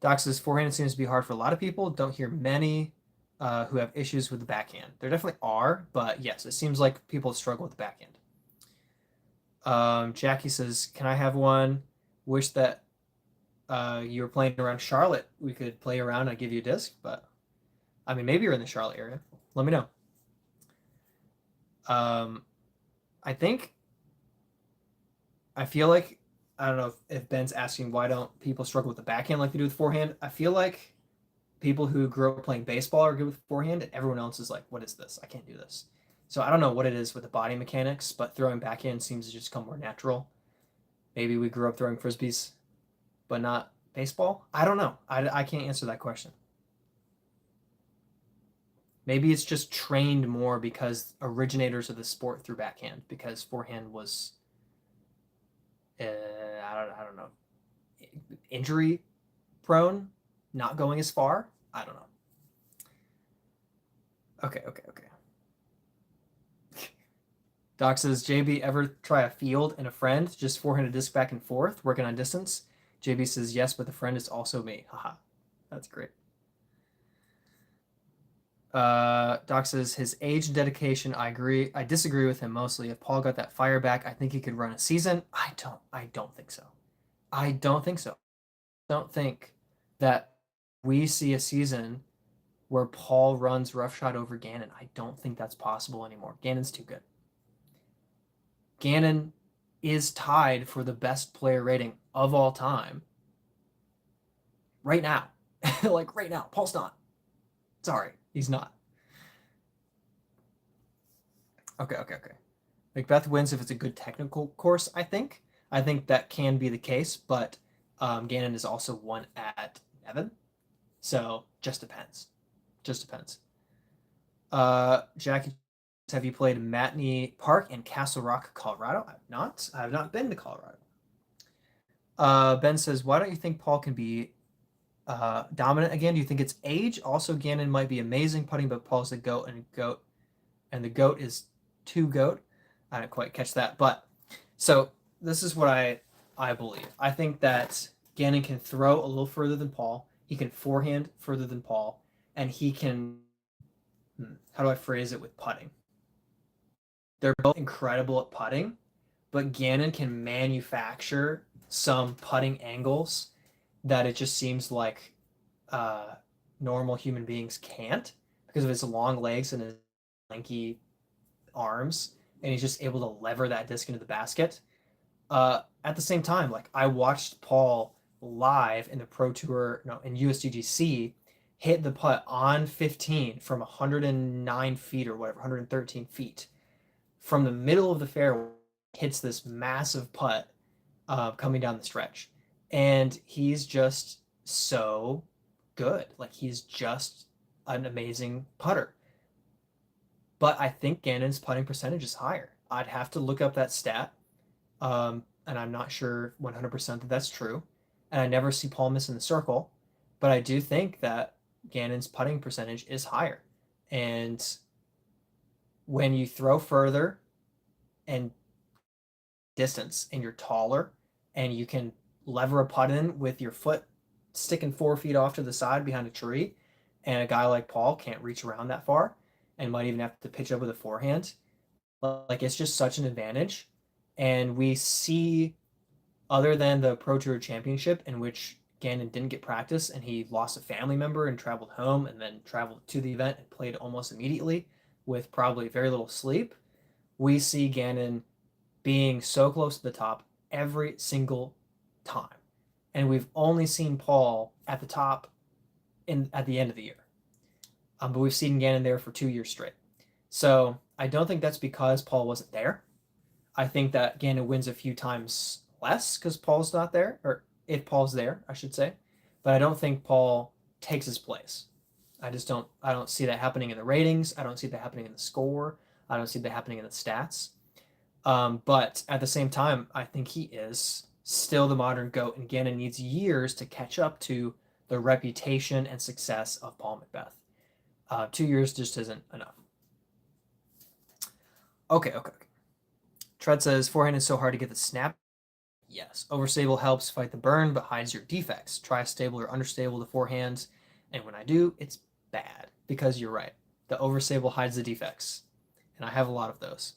Doc says forehand seems to be hard for a lot of people. Don't hear many who have issues with the backhand. There definitely are, but yes, it seems like people struggle with the backhand. Jackie says, can I have one? Wish that you were playing around Charlotte. We could play around and I'd give you a disc, but I mean, maybe you're in the Charlotte area. Let me know. I feel like, I don't know if Ben's asking why don't people struggle with the backhand like they do with forehand. I feel like people who grew up playing baseball are good with forehand, and everyone else is like, what is this? I can't do this. So I don't know what it is with the body mechanics, but throwing backhand seems to just come more natural. Maybe we grew up throwing frisbees, but not baseball. I don't know. I can't answer that question. Maybe it's just trained more because originators of the sport threw backhand because forehand was, I don't know, injury prone, not going as far. I don't know. Okay. Doc says, JB, ever try a field and a friend, just forehand a disc back and forth, working on distance? JB says, yes, but the friend is also me. Haha. That's great. Doc says, his age and dedication, I agree. I disagree with him mostly. If Paul got that fire back, I think he could run a season. I don't think so. I don't think so. I don't think that we see a season where Paul runs roughshod over Gannon. I don't think that's possible anymore. Gannon's too good. Gannon is tied for the best player rating of all time right now. Like right now. Paul's not. Sorry, he's not. Okay. Macbeth wins if it's a good technical course, I think. I think that can be the case, but Gannon is also one at Evan. So just depends. Just depends. Jackie, have you played Matney Park in Castle Rock, Colorado? I've not. I have not been to Colorado. Ben says, why don't you think Paul can be dominant again? Do you think it's age? Also, Gannon might be amazing putting, but Paul's the goat, and the goat is two goat. I didn't quite catch that, but so this is what I believe. I think that Gannon can throw a little further than Paul. He can forehand further than Paul, and he can. How do I phrase it with putting? They're both incredible at putting, but Gannon can manufacture some putting angles that it just seems like uh, normal human beings can't because of his long legs and his lanky arms, and he's just able to lever that disc into the basket. At the same time, like I watched Paul live in the Pro Tour, no, in USDGC, hit the putt on 15 from 109 feet or whatever, 113 feet from the middle of the fairway, hits this massive putt coming down the stretch. And he's just so good. Like he's just an amazing putter. But I think Gannon's putting percentage is higher. I'd have to look up that stat. And I'm not sure 100% that that's true. And I never see Paul missing the circle. But I do think that Gannon's putting percentage is higher. And when you throw further and distance and you're taller and you can lever a putt in with your foot sticking 4 feet off to the side behind a tree, and a guy like Paul can't reach around that far and might even have to pitch up with a forehand, like it's just such an advantage. And we see, other than the Pro Tour Championship, in which Gannon didn't get practice and he lost a family member and traveled home and then traveled to the event and played almost immediately with probably very little sleep, we see Gannon being so close to the top every single time. And we've only seen Paul at the top at the end of the year. But we've seen Gannon there for 2 years straight. So I don't think that's because Paul wasn't there. I think that Gannon wins a few times less because Paul's not there, or if Paul's there, I should say. But I don't think Paul takes his place. I don't see that happening in the ratings. I don't see that happening in the score. I don't see that happening in the stats. But at the same time, I think he is still the modern GOAT, and Gannon needs years to catch up to the reputation and success of Paul Macbeth. 2 years just isn't enough. Okay. Tread says, forehand is so hard to get the snap. Yes. Overstable helps fight the burn, but hides your defects. Try stable or understable the forehand, and when I do, it's bad. Because you're right. The overstable hides the defects, and I have a lot of those.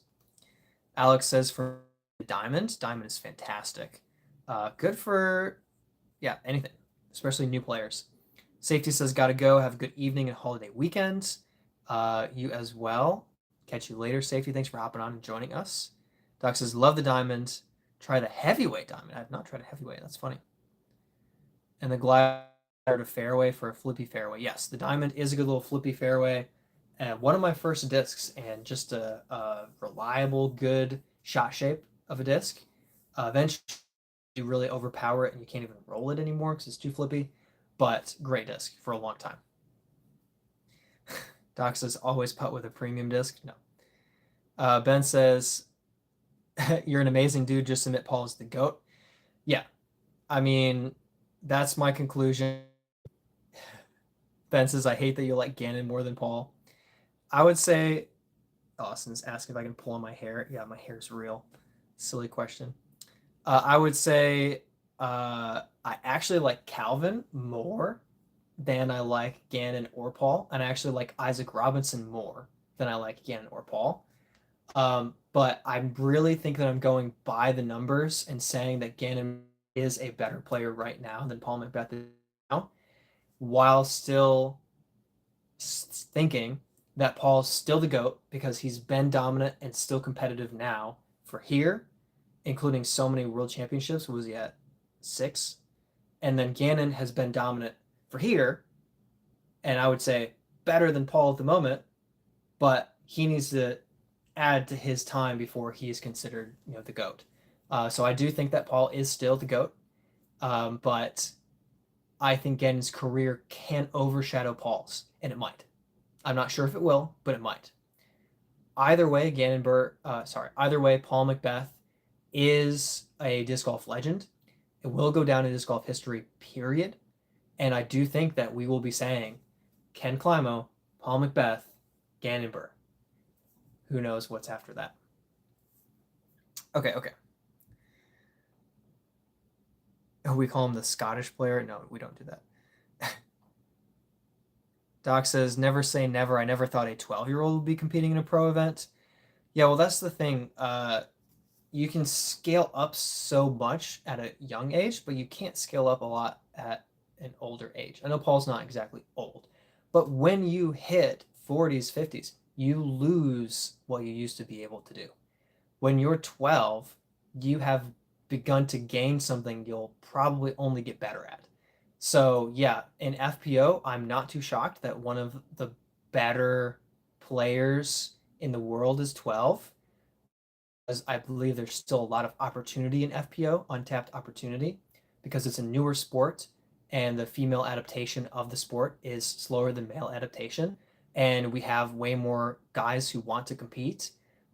Alex says for Diamond. Diamond is fantastic. Good for, anything, especially new players. Safety says, gotta go. Have a good evening and holiday weekend. You as well. Catch you later, Safety. Thanks for hopping on and joining us. Doc says, love the Diamond. Try the heavyweight Diamond. I have not tried a heavyweight. That's funny. And the glider to fairway for a flippy fairway. Yes, the Diamond is a good little flippy fairway. One of my first discs, and just a reliable, good shot shape of a disc. Eventually, you really overpower it and you can't even roll it anymore because it's too flippy. But great disc for a long time. Doc says, always putt with a premium disc. No. Ben says, you're an amazing dude. Just admit Paul is the GOAT. Yeah. I mean, that's my conclusion. Ben says, I hate that you like Gannon more than Paul. I would say, Austin's asking if I can pull on my hair. Yeah, my hair's real. Silly question. I would say I actually like Calvin more than I like Gannon or Paul. And I actually like Isaac Robinson more than I like Gannon or Paul. But I really think that I'm going by the numbers and saying that Gannon is a better player right now than Paul Macbeth is now, while still thinking that Paul's still the GOAT because he's been dominant and still competitive now for here, including so many world championships. What was he at? 6? And then Gannon has been dominant for here, and I would say better than Paul at the moment, but he needs to add to his time before he is considered, the GOAT. So I do think that Paul is still the GOAT, but I think Gannon's career can overshadow Paul's, and it might. I'm not sure if it will, but it might. Either way, either way, Paul McBeth is a disc golf legend. It will go down in disc golf history, period. And I do think that we will be saying Ken Climo, Paul McBeth, Gannon Buhr. Who knows what's after that? Okay. We call him the Scottish player. No, we don't do that. Doc says, never say never. I never thought a 12-year-old would be competing in a pro event. Yeah, well, that's the thing. You can scale up so much at a young age, but you can't scale up a lot at an older age. I know Paul's not exactly old, but when you hit 40s, 50s, you lose what you used to be able to do. When you're 12, you have begun to gain something you'll probably only get better at. So, yeah, in FPO, I'm not too shocked that one of the better players in the world is 12. As I believe there's still a lot of opportunity in FPO, untapped opportunity, because it's a newer sport and the female adaptation of the sport is slower than male adaptation. And we have way more guys who want to compete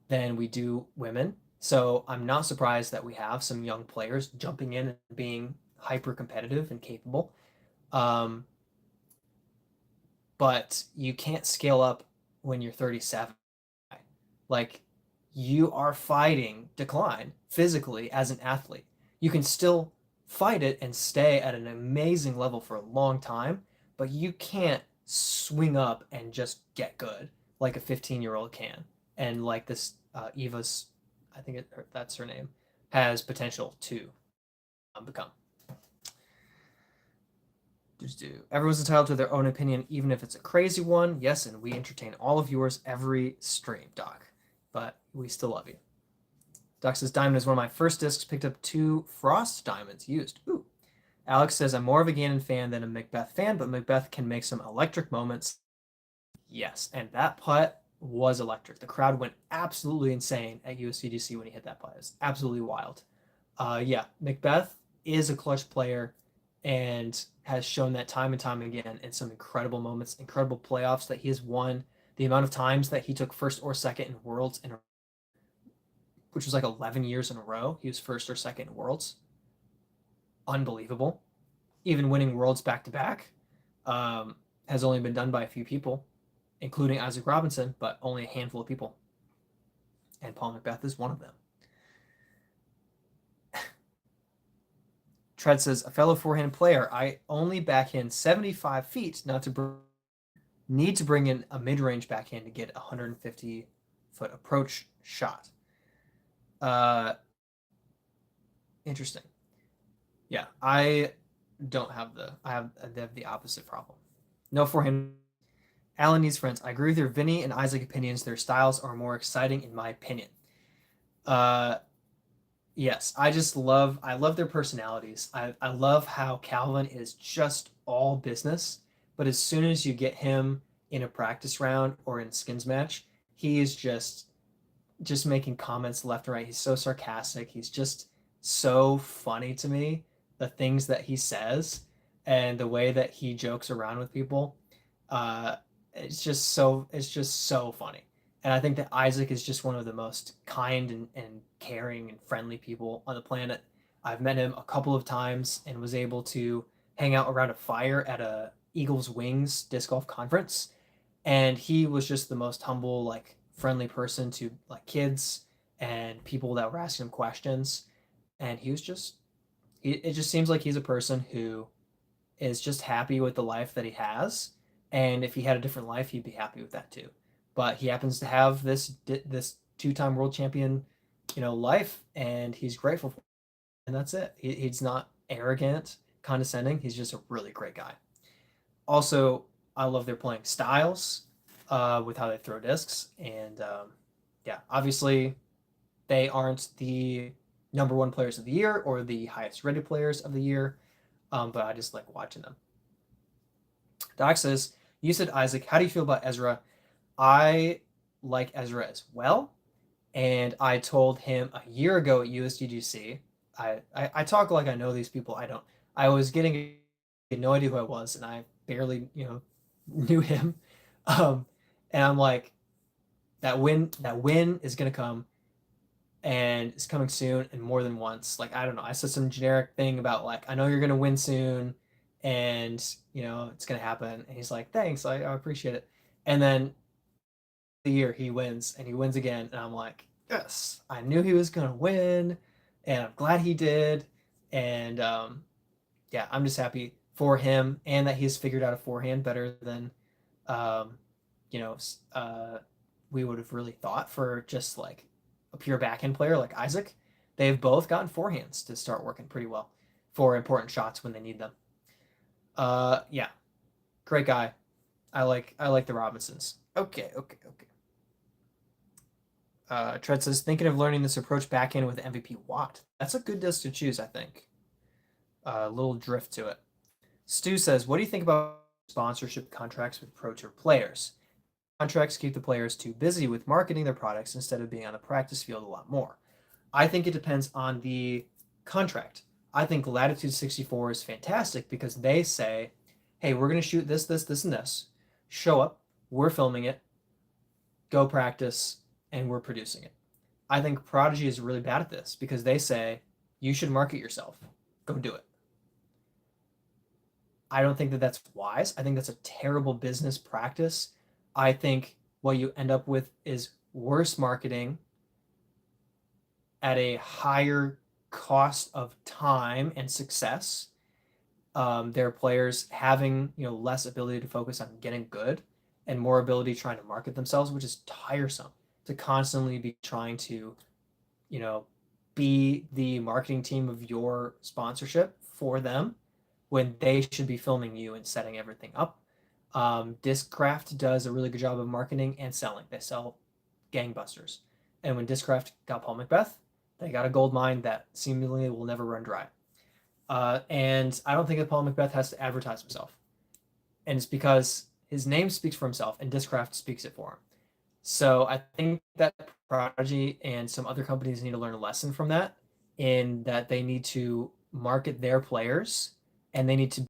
than we do women. So I'm not surprised that we have some young players jumping in and being hyper competitive and capable. Um, but you can't scale up when you're 37. Like, you are fighting decline physically as an athlete. You can still fight it and stay at an amazing level for a long time, but you can't swing up and just get good like a 15-year-old can. And like this Eva's, I think that's her name, has potential to become. Everyone's entitled to their own opinion, even if it's a crazy one. Yes, and we entertain all of yours every stream, Doc. But we still love you. Doc says, Diamond is one of my first discs. Picked up 2 Frost Diamonds used. Ooh. Alex says, I'm more of a Gannon fan than a McBeth fan, but McBeth can make some electric moments. Yes, and that putt was electric. The crowd went absolutely insane at USCGC when he hit that putt. It was absolutely wild. Yeah, McBeth is a clutch player and has shown that time and time again in some incredible moments, incredible playoffs that he has won. The amount of times that he took first or second in Worlds, which was like 11 years in a row, he was first or second in Worlds. Unbelievable. Even winning Worlds back to back has only been done by a few people, including Isaac Robinson, but only a handful of people. And Paul McBeth is one of them. Tread says, a fellow forehand player, I only backhand 75 feet, need to bring in a mid-range backhand to get a 150-foot approach shot. Interesting. Yeah, I don't have I have the opposite problem. No forehand. Alan needs friends. I agree with your Vinny and Isaac opinions. Their styles are more exciting in my opinion. Yes, I love their personalities. I love how Calvin is just all business, but as soon as you get him in a practice round or in a skins match, he is just making comments left and right. He's so sarcastic. He's just so funny to me. The things that he says and the way that he jokes around with people, uh, it's just so funny. And I think that Isaac is just one of the most kind and caring and friendly people on the planet. I've met him a couple of times and was able to hang out around a fire at a Eagles Wings disc golf conference, and he was just the most humble, like friendly person to like kids and people that were asking him questions. And he was just, it just seems like he's a person who is just happy with the life that he has, and if he had a different life, he'd be happy with that too. But he happens to have this 2-time world champion, life, and he's grateful for it. And that's it. He's not arrogant, condescending. He's just a really great guy. Also, I love their playing styles with how they throw discs. And yeah, obviously, they aren't the number one players of the year or the highest rated players of the year, but I just like watching them. Doc says, you said Isaac. How do you feel about Ezra? I like Ezra as well. And I told him a year ago at USDGC, I talk like I know these people. I don't. I was getting no idea who I was, and I barely, knew him. Um, And I'm like, that win is gonna come, and it's coming soon and more than once. Like, I don't know. I said some generic thing about like, I know you're gonna win soon, and it's gonna happen. And he's like, thanks, I appreciate it. And then the year he wins, and he wins again, and I'm like, yes, I knew he was gonna win, and I'm glad he did. And yeah, I'm just happy for him, and that he's figured out a forehand better than um, you know, we would have really thought for just like a pure backhand player like Isaac. They've both gotten forehands to start working pretty well for important shots when they need them. Yeah, great guy. I like the Robinsons. Okay, okay, okay. Tread says thinking of learning this approach backhand with MVP Watt. That's a good disc to choose, I think. A little drift to it. Stu says, what do you think about sponsorship contracts with pro tour players? Contracts keep the players too busy with marketing their products instead of being on the practice field a lot more. I think it depends on the contract. I think Latitude 64 is fantastic because they say, hey, we're going to shoot this, this, this, and this. Show up, we're filming it, go practice, and we're producing it. I think Prodigy is really bad at this because they say, you should market yourself. Go do it. I don't think that that's wise. I think that's a terrible business practice. I think what you end up with is worse marketing at a higher cost of time and success. Their players having less ability to focus on getting good and more ability trying to market themselves, which is tiresome to constantly be trying to you know be the marketing team of your sponsorship for them when they should be filming you and setting everything up. Discraft does a really good job of marketing and selling. They sell gangbusters. And when Discraft got Paul Macbeth, they got a gold mine that seemingly will never run dry. And I don't think that Paul Macbeth has to advertise himself. And it's because his name speaks for himself and Discraft speaks it for him. So I think that Prodigy and some other companies need to learn a lesson from that, in that they need to market their players, and they need to be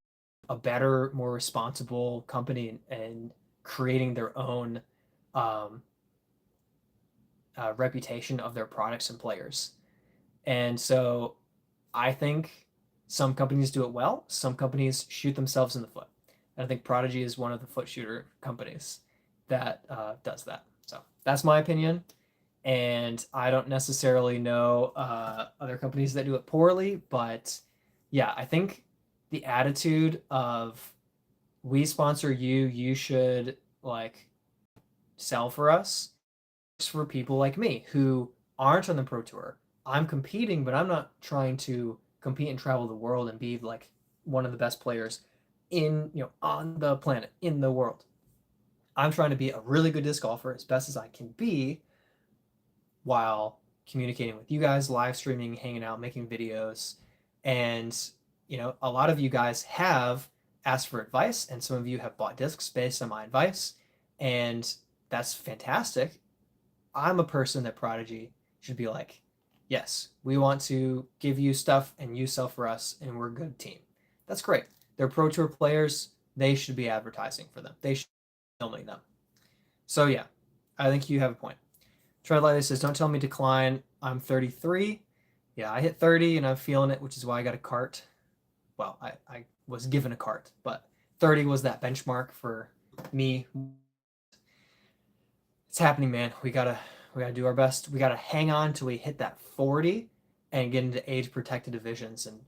a better, more responsible company and creating their own um, reputation of their products and players. And so I think some companies do it well, some companies shoot themselves in the foot. And I think Prodigy is one of the foot shooter companies that does that. So that's my opinion. And I don't necessarily know other companies that do it poorly, but yeah, I think the attitude of we sponsor you, you should like sell for us, for people like me who aren't on the pro tour. I'm competing, but I'm not trying to compete and travel the world and be like one of the best players in on the planet, in the world. I'm trying to be a really good disc golfer as best as I can be while communicating with you guys, live streaming, hanging out, making videos. And a lot of you guys have asked for advice, and some of you have bought discs based on my advice, and that's fantastic. I'm a person that Prodigy should be like, yes, we want to give you stuff and you sell for us, and we're a good team. That's great. They're pro tour players. They should be advertising for them. They should be filming them. So yeah, I think you have a point. Treadlight says, don't tell me decline. I'm 33. Yeah, I hit 30 and I'm feeling it, which is why I got a cart. Well, I was given a cart, but 30 was that benchmark for me. It's happening, man. We gotta do our best. We gotta hang on till we hit that 40 and get into age protected divisions, and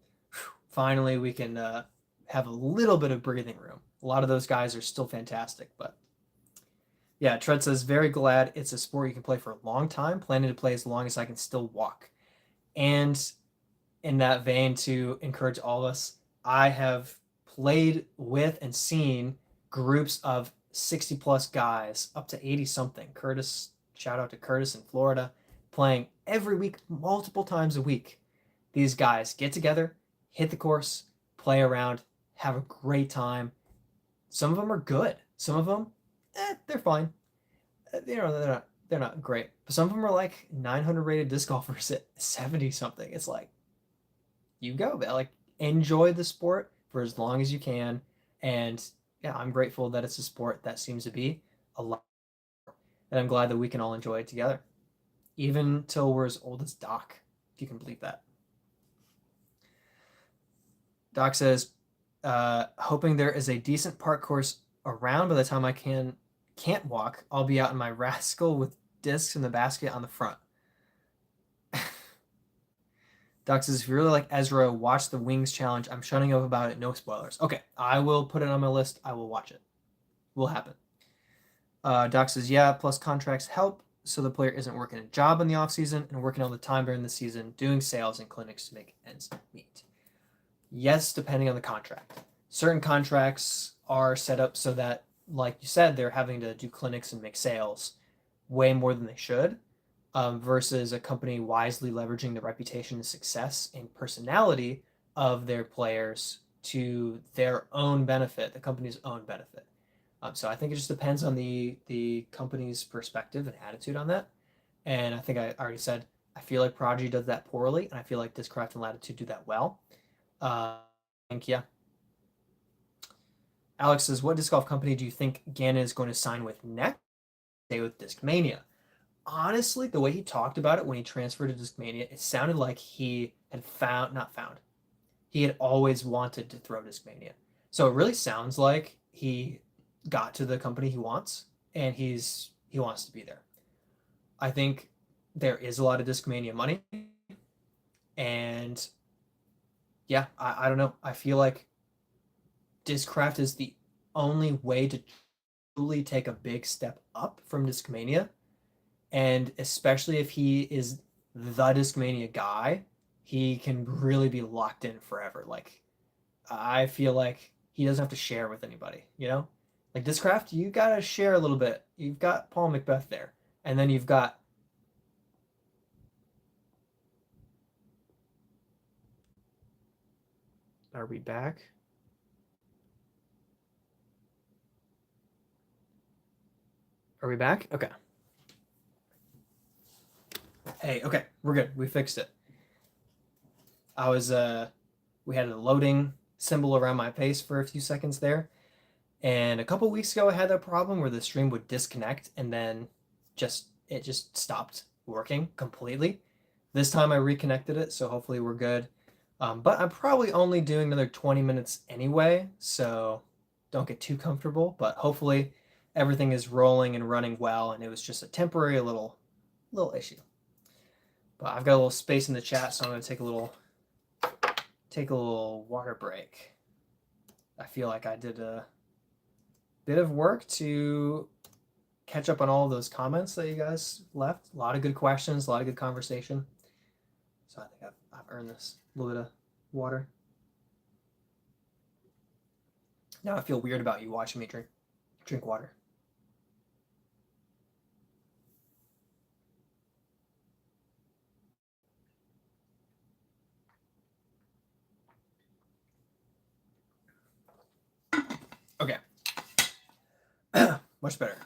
finally we can have a little bit of breathing room. A lot of those guys are still fantastic, but yeah, Tread says, very glad it's a sport you can play for a long time. Planning to play as long as I can still walk. And in that vein, to encourage all of us, I have played with and seen groups of 60 plus guys, up to 80 something. Curtis, shout out to Curtis in Florida, playing every week, multiple times a week. These guys get together, hit the course, play around, have a great time. Some of them are good. Some of them, they're fine. They're not great. But some of them are like 900 rated disc golfers at 70 something. It's like, you go, man. Like, enjoy the sport for as long as you can. And yeah, I'm grateful that it's a sport that seems to be a lot and I'm glad that we can all enjoy it together, even till we're as old as Doc, if you can believe that. Doc says, hoping there is a decent park course around by the time I can't walk. I'll be out in my rascal with discs in the basket on the front. Doc says, if you really like Ezra, watch the Wings Challenge. I'm shutting up about it. No spoilers. Okay, I will put it on my list. I will watch it. Will happen. Doc says, yeah, plus contracts help so the player isn't working a job in the off season and working all the time during the season, doing sales and clinics to make ends meet. Yes, depending on the contract. Certain contracts are set up so that, like you said, they're having to do clinics and make sales way more than they should, versus a company wisely leveraging the reputation and success and personality of their players to their own benefit, the company's own benefit. So I think it just depends on the company's perspective and attitude on that. And I think I already said I feel like Prodigy does that poorly, and I feel like Discraft and Latitude do that well. I think yeah. Alex says, what disc golf company do you think Gannon is going to sign with next? Stay with Discmania. Honestly, the way he talked about it when he transferred to Discmania, it sounded like he had he had always wanted to throw Discmania. So it really sounds like he got to the company he wants, and he wants to be there. I think there is a lot of Discmania money, and yeah, I don't know. I feel like Discraft is the only way to truly take a big step up from Discmania, and especially if he is the Discmania guy, he can really be locked in forever. Like, I feel like he doesn't have to share with anybody, you know? Like Discraft, you gotta share a little bit. You've got Paul Macbeth there, and then you've got. Are we back? Are we back? Okay. Hey, okay, we're good. We fixed it. I was we had a loading symbol around my face for a few seconds there. And a couple weeks ago I had that problem where the stream would disconnect and then it just stopped working completely. This time I reconnected it, so hopefully we're good. But I'm probably only doing another 20 minutes anyway, so don't get too comfortable. But hopefully everything is rolling and running well, and it was just a temporary little issue. But I've got a little space in the chat, so I'm gonna take a little water break. I feel like I did a bit of work to catch up on all of those comments that you guys left. A lot of good questions, a lot of good conversation. So I think I've earned this little bit of water. Now I feel weird about you watching me drink water. Okay. Much better.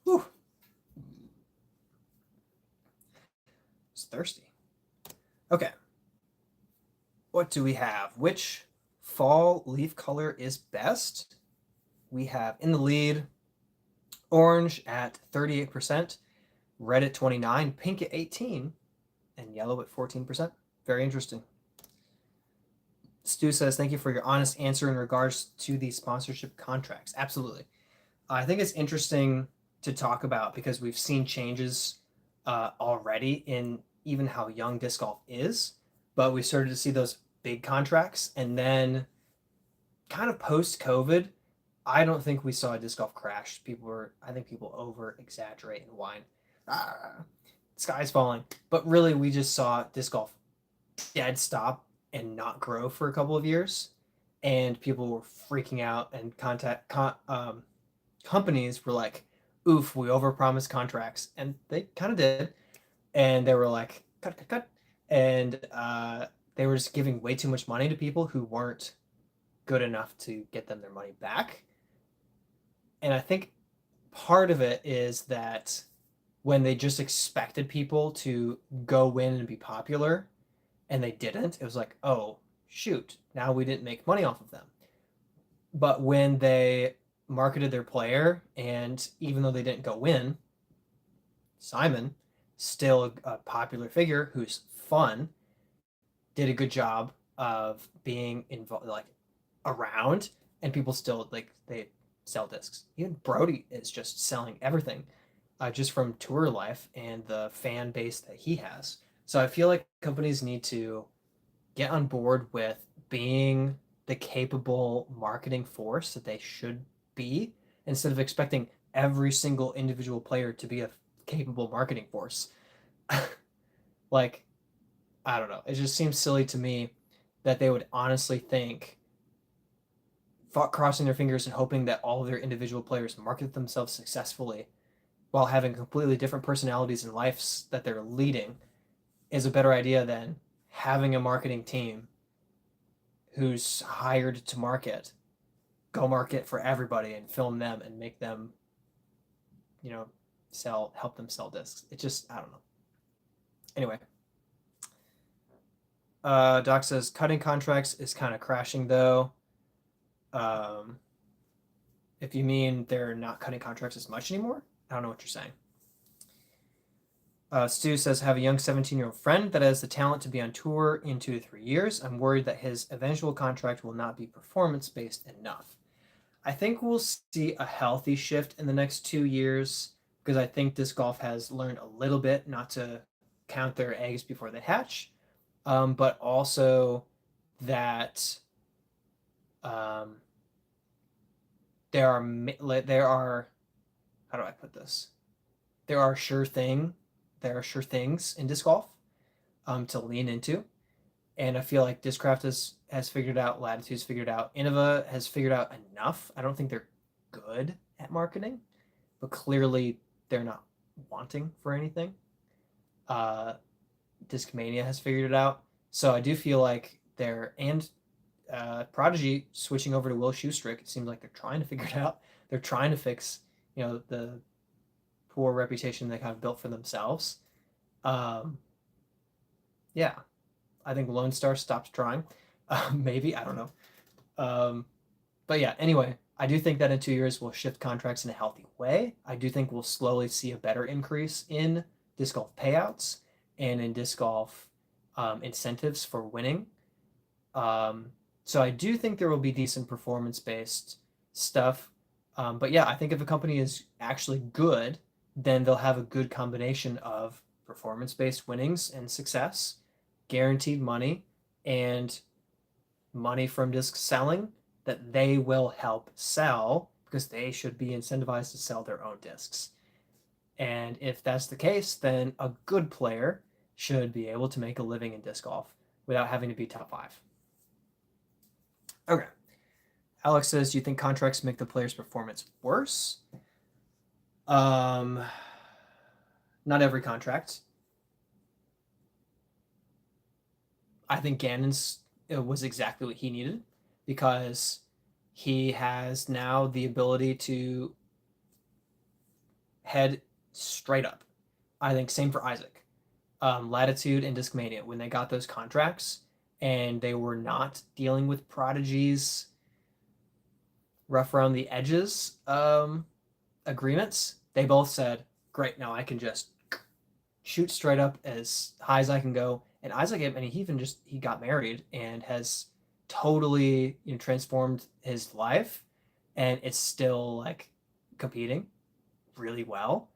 Whew. It's thirsty. Okay. What do we have? Which fall leaf color is best? We have in the lead orange at 38%, red at 29%, pink at 18%, and yellow at 14%. Very interesting. Stu says, thank you for your honest answer in regards to the sponsorship contracts. Absolutely. I think it's interesting to talk about because we've seen changes already in even how young disc golf is, but we started to see those big contracts, and then kind of post-COVID, I don't think we saw a disc golf crash. I think people over exaggerate and whine. Sky's falling. But really, we just saw disc golf dead stop and not grow for a couple of years, and people were freaking out, and companies were like, oof, we overpromised contracts, and they kind of did, and they were like, cut, and they were just giving way too much money to people who weren't good enough to get them their money back. And I think part of it is that when they just expected people to go win and be popular, and they didn't, it was like, oh, shoot, now we didn't make money off of them. But when they marketed their player, and even though they didn't go win, Simon, still a popular figure who's fun, did a good job of being involved, like around, and people still like they sell discs. Even Brody is just selling everything, just from tour life and the fan base that he has. So I feel like companies need to get on board with being the capable marketing force that they should be, instead of expecting every single individual player to be a capable marketing force. Like, I don't know. It just seems silly to me that they would honestly think, crossing their fingers and hoping that all of their individual players market themselves successfully while having completely different personalities and lives that they're leading, is a better idea than having a marketing team who's hired to go market for everybody and film them and make them, you know, help them sell discs. It just, I don't know. Anyway, Doc says cutting contracts is kind of crashing though. Um, if you mean they're not cutting contracts as much anymore, I don't know what you're saying. Stu says, have a young 17-year-old friend that has the talent to be on tour in 2 to 3 years. I'm worried that his eventual contract will not be performance-based enough. I think we'll see a healthy shift in the next 2 years, because I think disc golf has learned a little bit not to count their eggs before they hatch, but also that um, there are how do I put this? There are there are sure things in disc golf to lean into, and I feel like Discraft has figured out, Latitude's figured out, Innova has figured out enough. I don't think they're good at marketing, but clearly they're not wanting for anything. Uh, Discmania has figured it out, so I do feel like Prodigy switching over to Will Shoestrick. It seems like they're trying to figure it out. They're trying to fix, the poor reputation they kind of built for themselves. Um, yeah, I think Lone Star stopped trying. Maybe, I don't know. Um, but yeah, anyway, I do think that in 2 years we'll shift contracts in a healthy way. I do think we'll slowly see a better increase in disc golf payouts and in disc golf incentives for winning. Um, so I do think there will be decent performance based stuff. But yeah, I think if a company is actually good, then they'll have a good combination of performance based winnings and success, guaranteed money, and money from disc selling that they will help sell, because they should be incentivized to sell their own discs. And if that's the case, then a good player should be able to make a living in disc golf without having to be top five. Okay. Alex says, do you think contracts make the player's performance worse? Not every contract. I think Gannon's was exactly what he needed, because he has now the ability to head straight up. I think same for Isaac. Latitude and Discmania, when they got those contracts and they were not dealing with Prodigy's rough around the edges agreements, they both said, great, now I can just shoot straight up as high as I can go. And Isaac, I mean, he got married and has totally transformed his life, and it's still like competing really well.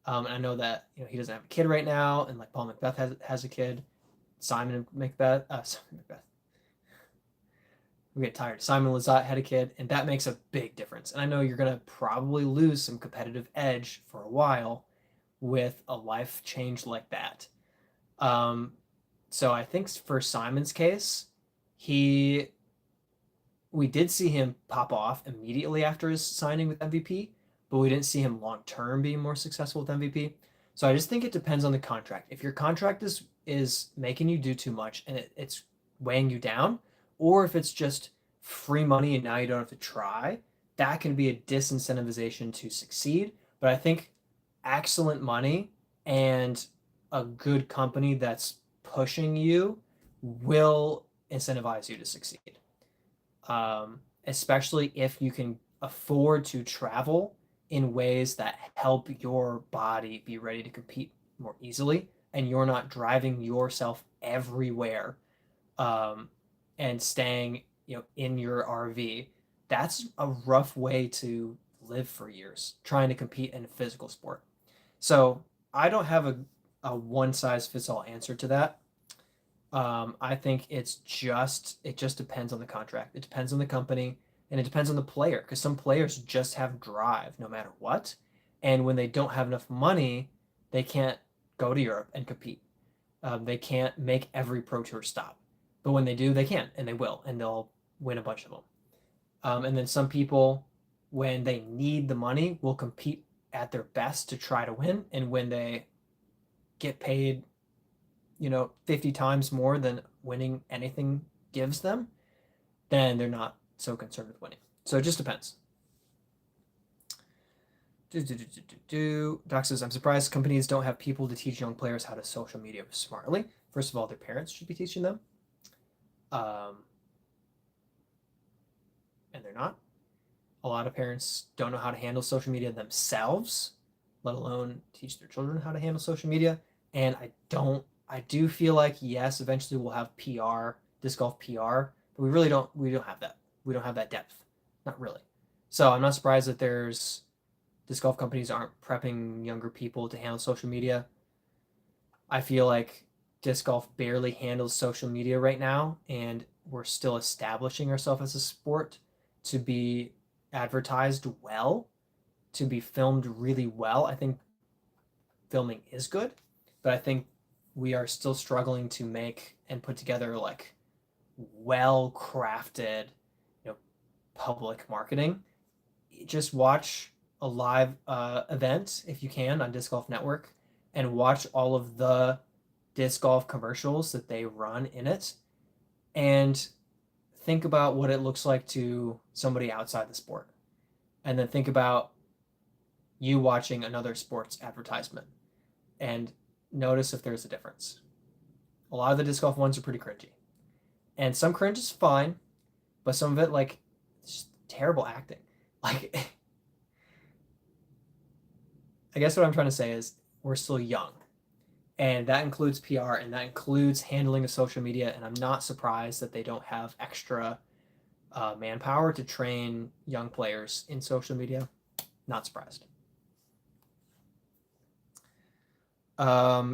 I know that he doesn't have a kid right now, and like Paul Macbeth has a kid. Simon Macbeth, we get tired. Simon Lizotte had a kid, and that makes a big difference. And I know you're gonna probably lose some competitive edge for a while with a life change like that. Um, so I think for Simon's case, he we did see him pop off immediately after his signing with MVP, but we didn't see him long term being more successful with MVP. So I just think it depends on the contract. If your contract is making you do too much and it's weighing you down, or if it's just free money and now you don't have to try, that can be a disincentivization to succeed. But I think excellent money and a good company that's pushing you will incentivize you to succeed. Especially if you can afford to travel in ways that help your body be ready to compete more easily, and you're not driving yourself everywhere, um, and staying, in your RV. That's a rough way to live for years trying to compete in a physical sport. So I don't have a one size fits all answer to that. I think it just depends on the contract. It depends on the company, and it depends on the player, because some players just have drive no matter what. And when they don't have enough money, they can't go to Europe and compete. They can't make every pro tour stop. But when they do, they can, and they will, and they'll win a bunch of them. And then some people, when they need the money, will compete at their best to try to win. And when they get paid, 50 times more than winning anything gives them, then they're not so concerned with winning. So it just depends. Doc says, I'm surprised companies don't have people to teach young players how to social media smartly. First of all, their parents should be teaching them. And they're not. A lot of parents don't know how to handle social media themselves, let alone teach their children how to handle social media. And I do feel like, yes, eventually we'll have PR, disc golf PR, but we don't have that. We don't have that depth. Not really. So I'm not surprised that there's disc golf companies aren't prepping younger people to handle social media. I feel like disc golf barely handles social media right now, and we're still establishing ourselves as a sport to be advertised well, to be filmed really well. I think filming is good, but I think we are still struggling to make and put together like well crafted, public marketing. Just watch a live event if you can on Disc Golf Network, and watch all of the disc golf commercials that they run in it, and think about what it looks like to somebody outside the sport, and then think about you watching another sports advertisement and notice if there's a difference. A lot of the disc golf ones are pretty cringy, and some cringe is fine, but some of it, like, it's just terrible acting. Like, I guess what I'm trying to say is we're still young, and that includes PR, and that includes handling the social media. And I'm not surprised that they don't have extra manpower to train young players in social media. Not surprised.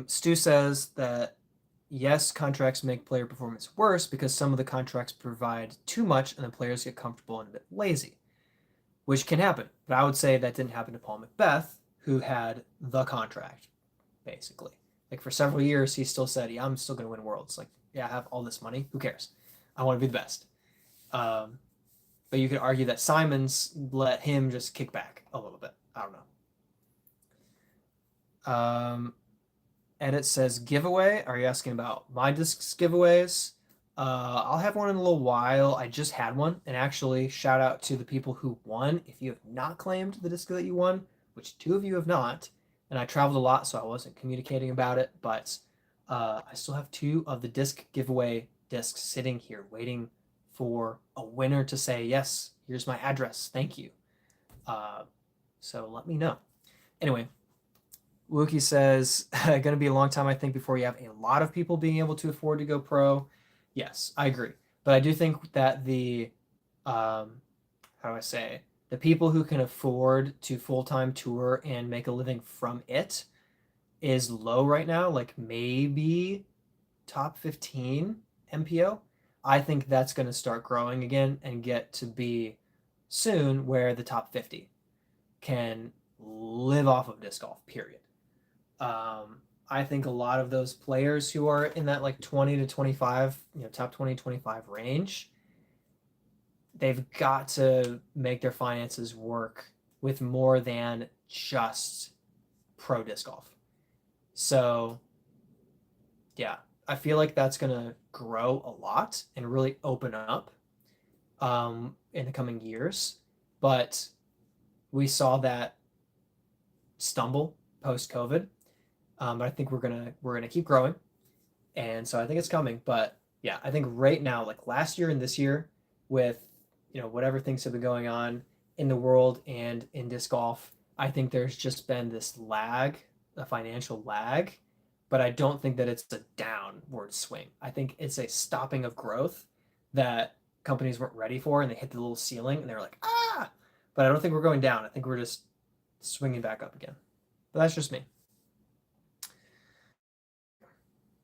Stu says that yes, contracts make player performance worse because some of the contracts provide too much and the players get comfortable and a bit lazy, which can happen. But I would say that didn't happen to Paul Macbeth, who had the contract, basically. Like, for several years, he still said, yeah, I'm still going to win worlds. Like, yeah, I have all this money. Who cares? I want to be the best. But you could argue that Simons let him just kick back a little bit. I don't know. Edit says, giveaway. Are you asking about my discs giveaways? I'll have one in a little while. I just had one. And actually, shout out to the people who won. If you have not claimed the disc that you won, which 2 of you have not, and I traveled a lot, so I wasn't communicating about it, but I still have 2 of the disc giveaway discs sitting here waiting for a winner to say, yes, here's my address. Thank you. So let me know. Anyway, Wookie says, going to be a long time, I think, before you have a lot of people being able to afford to go pro. Yes, I agree. But I do think that the, how do I say, the people who can afford to full-time tour and make a living from it is low right now, like maybe top 15 MPO. I think that's going to start growing again and get to be soon where the top 50 can live off of disc golf, period. I think a lot of those players who are in that like 20 to 25, top 20, 25 range, they've got to make their finances work with more than just pro disc golf. So, yeah, I feel like that's going to grow a lot and really open up in the coming years. But we saw that stumble post-COVID. But I think we're gonna keep growing, and so I think it's coming. But yeah, I think right now, like last year and this year, with whatever things have been going on in the world and in disc golf, I think there's just been this lag, a financial lag, but I don't think that it's a downward swing. I think it's a stopping of growth that companies weren't ready for, and they hit the little ceiling and they were like, ah! But I don't think we're going down. I think we're just swinging back up again. But that's just me.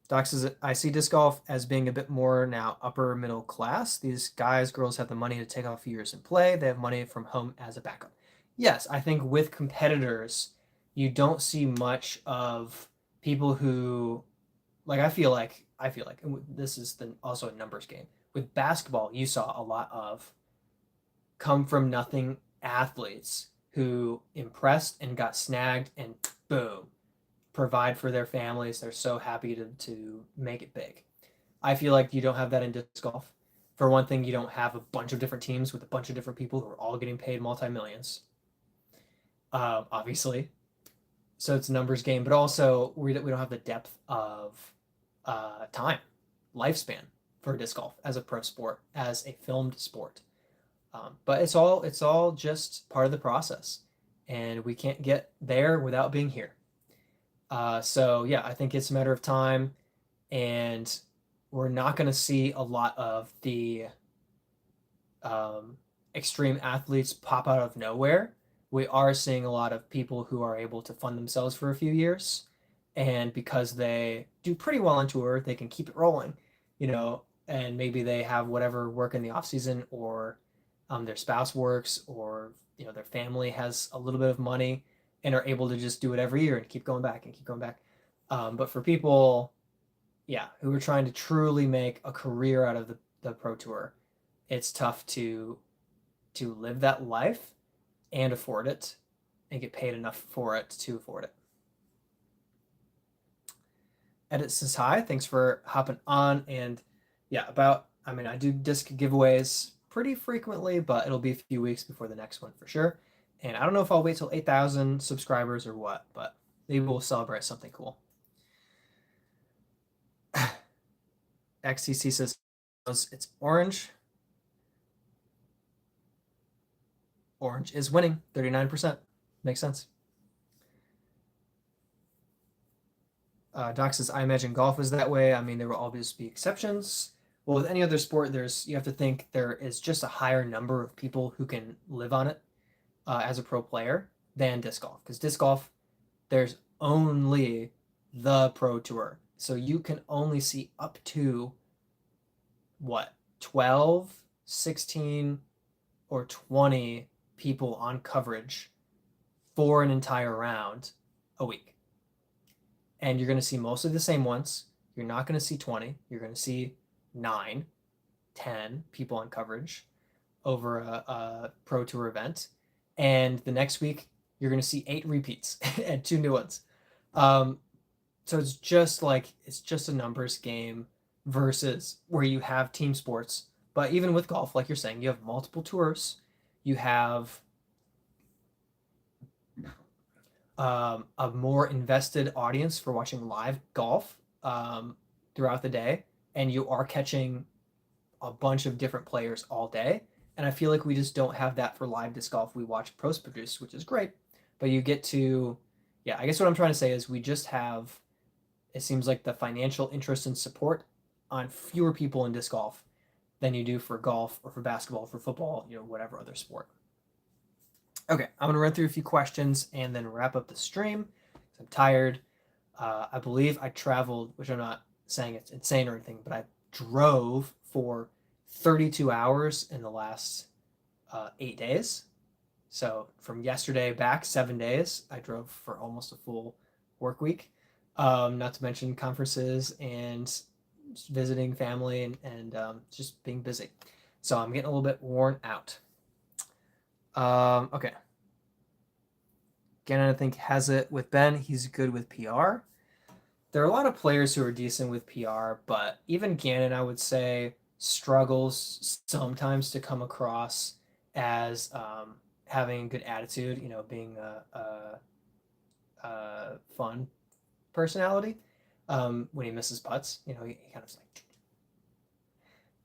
Doc says, I see disc golf as being a bit more now upper middle class. These guys, girls have the money to take off years and play. They have money from home as a backup. Yes, I think with competitors, you don't see much of people who, like, I feel like, and this is also a numbers game. With basketball, you saw a lot of come from nothing athletes who impressed and got snagged and boom, provide for their families. They're so happy to make it big. I feel like you don't have that in disc golf. For one thing, you don't have a bunch of different teams with a bunch of different people who are all getting paid multi-millions, obviously. So it's a numbers game, but also we don't have the depth of time, lifespan for disc golf as a pro sport, as a filmed sport. But it's all just part of the process, and we can't get there without being here. So yeah, I think it's a matter of time, and we're not going to see a lot of the extreme athletes pop out of nowhere. We are seeing a lot of people who are able to fund themselves for a few years, and because they do pretty well on tour, they can keep it rolling, and maybe they have whatever work in the off season, or their spouse works, or their family has a little bit of money and are able to just do it every year and keep going back and keep going back. But for people, yeah, who are trying to truly make a career out of the pro tour, it's tough to live that life and afford it and get paid enough for it to afford it. Edit says hi. Thanks for hopping on. And yeah, I do disc giveaways pretty frequently, but it'll be a few weeks before the next one for sure. And I don't know if I'll wait till 8,000 subscribers or what, but maybe we'll celebrate something cool. XTC says it's orange. Orange is winning 39%. Makes sense. Doc says, I imagine golf is that way. I mean, there will always be exceptions. Well, with any other sport, you have to think there is just a higher number of people who can live on it as a pro player than disc golf. Because disc golf, there's only the pro tour. So you can only see up to, what, 12, 16, or 20 people on coverage for an entire round a week. And you're going to see mostly the same ones. You're not going to see 20. You're going to see 9, 10 people on coverage over a pro tour event. And the next week, you're going to see 8 repeats and 2 new ones. So it's just a numbers game versus where you have team sports. But even with golf, like you're saying, you have multiple tours. You have a more invested audience for watching live golf throughout the day, and you are catching a bunch of different players all day. And I feel like we just don't have that for live disc golf. We watch pros produce, which is great, but you get to, yeah, I guess what I'm trying to say is we just have, it seems like the financial interest and support on fewer people in disc golf than you do for golf or for basketball, for football, whatever other sport. Okay, I'm gonna run through a few questions and then wrap up the stream. I'm tired. I believe I traveled, which I'm not saying it's insane or anything, but I drove for 32 hours in the last 8 days. So from yesterday back 7 days, I drove for almost a full work week. Not to mention conferences and visiting family and just being busy. So I'm getting a little bit worn out. Okay. Gannon, I think, has it with Ben. He's good with PR. There are a lot of players who are decent with PR, but even Gannon, I would say, struggles sometimes to come across as having a good attitude, being a fun personality. When he misses putts, he kind of like,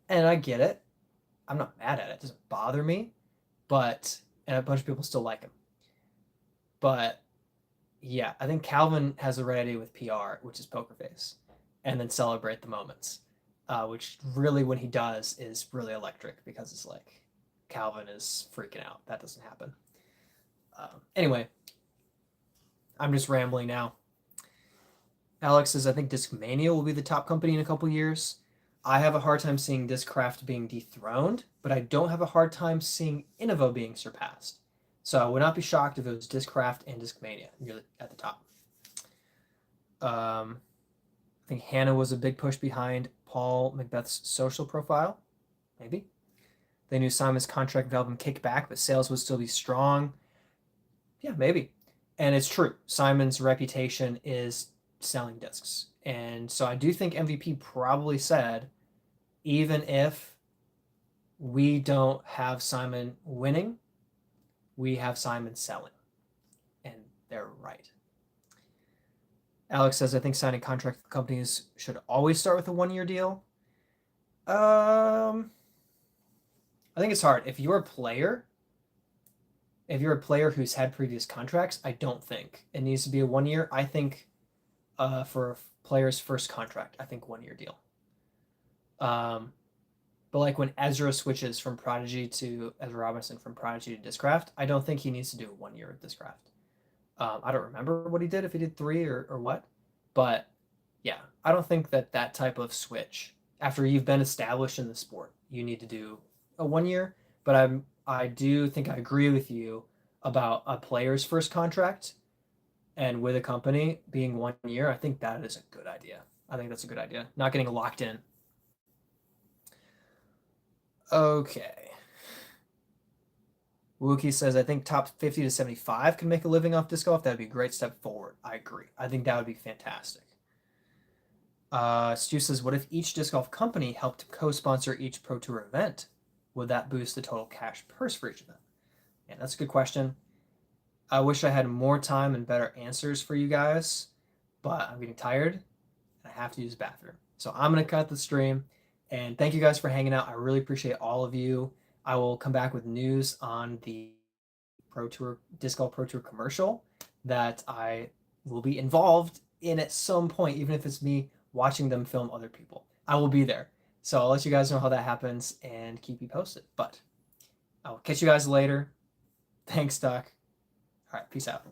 and I get it. I'm not mad at it. It doesn't bother me, and a bunch of people still like him. But yeah, I think Calvin has the right idea with PR, which is poker face, and then celebrate the moments, which really, when he does, is really electric because it's like Calvin is freaking out. That doesn't happen. Anyway, I'm just rambling now. Alex says, I think Discmania will be the top company in a couple years. I have a hard time seeing Discraft being dethroned, but I don't have a hard time seeing Innovo being surpassed. So I would not be shocked if it was Discraft and Discmania nearly at the top. I think Hannah was a big push behind Paul Macbeth's social profile. Maybe. They knew Simon's contract would help him kick back, but sales would still be strong. Yeah, maybe. And it's true. Simon's reputation is selling discs. And so I do think MVP probably said, even if we don't have Simon winning, we have Simon selling. And they're right. Alex says, I think signing contract companies should always start with a 1-year deal. I think it's hard. If you're a player who's had previous contracts, I don't think it needs to be a 1 year. I think for a player's first contract, I think 1-year deal. But like when Ezra switches from Prodigy to Ezra Robinson from Prodigy to Discraft, I don't think he needs to do a 1 year at Discraft. I don't remember what he did, if he did 3 or what. But yeah, I don't think that type of switch, after you've been established in the sport, you need to do a 1 year. But I do think I agree with you about a player's first contract and with a company being 1 year. I think that is a good idea. I think that's a good idea. Not getting locked in. Okay. Wookie says, I think top 50 to 75 can make a living off disc golf. That would be a great step forward. I agree. I think that would be fantastic. Stu says, what if each disc golf company helped co-sponsor each Pro Tour event? Would that boost the total cash purse for each of them? Yeah, that's a good question. I wish I had more time and better answers for you guys, but I'm getting tired and I have to use the bathroom. So I'm going to cut the stream. And thank you guys for hanging out. I really appreciate all of you. I will come back with news on the Pro Tour, Disc Golf Pro Tour commercial that I will be involved in at some point, even if it's me watching them film other people. I will be there. So I'll let you guys know how that happens and keep you posted. But I'll catch you guys later. Thanks, Doc. All right, peace out.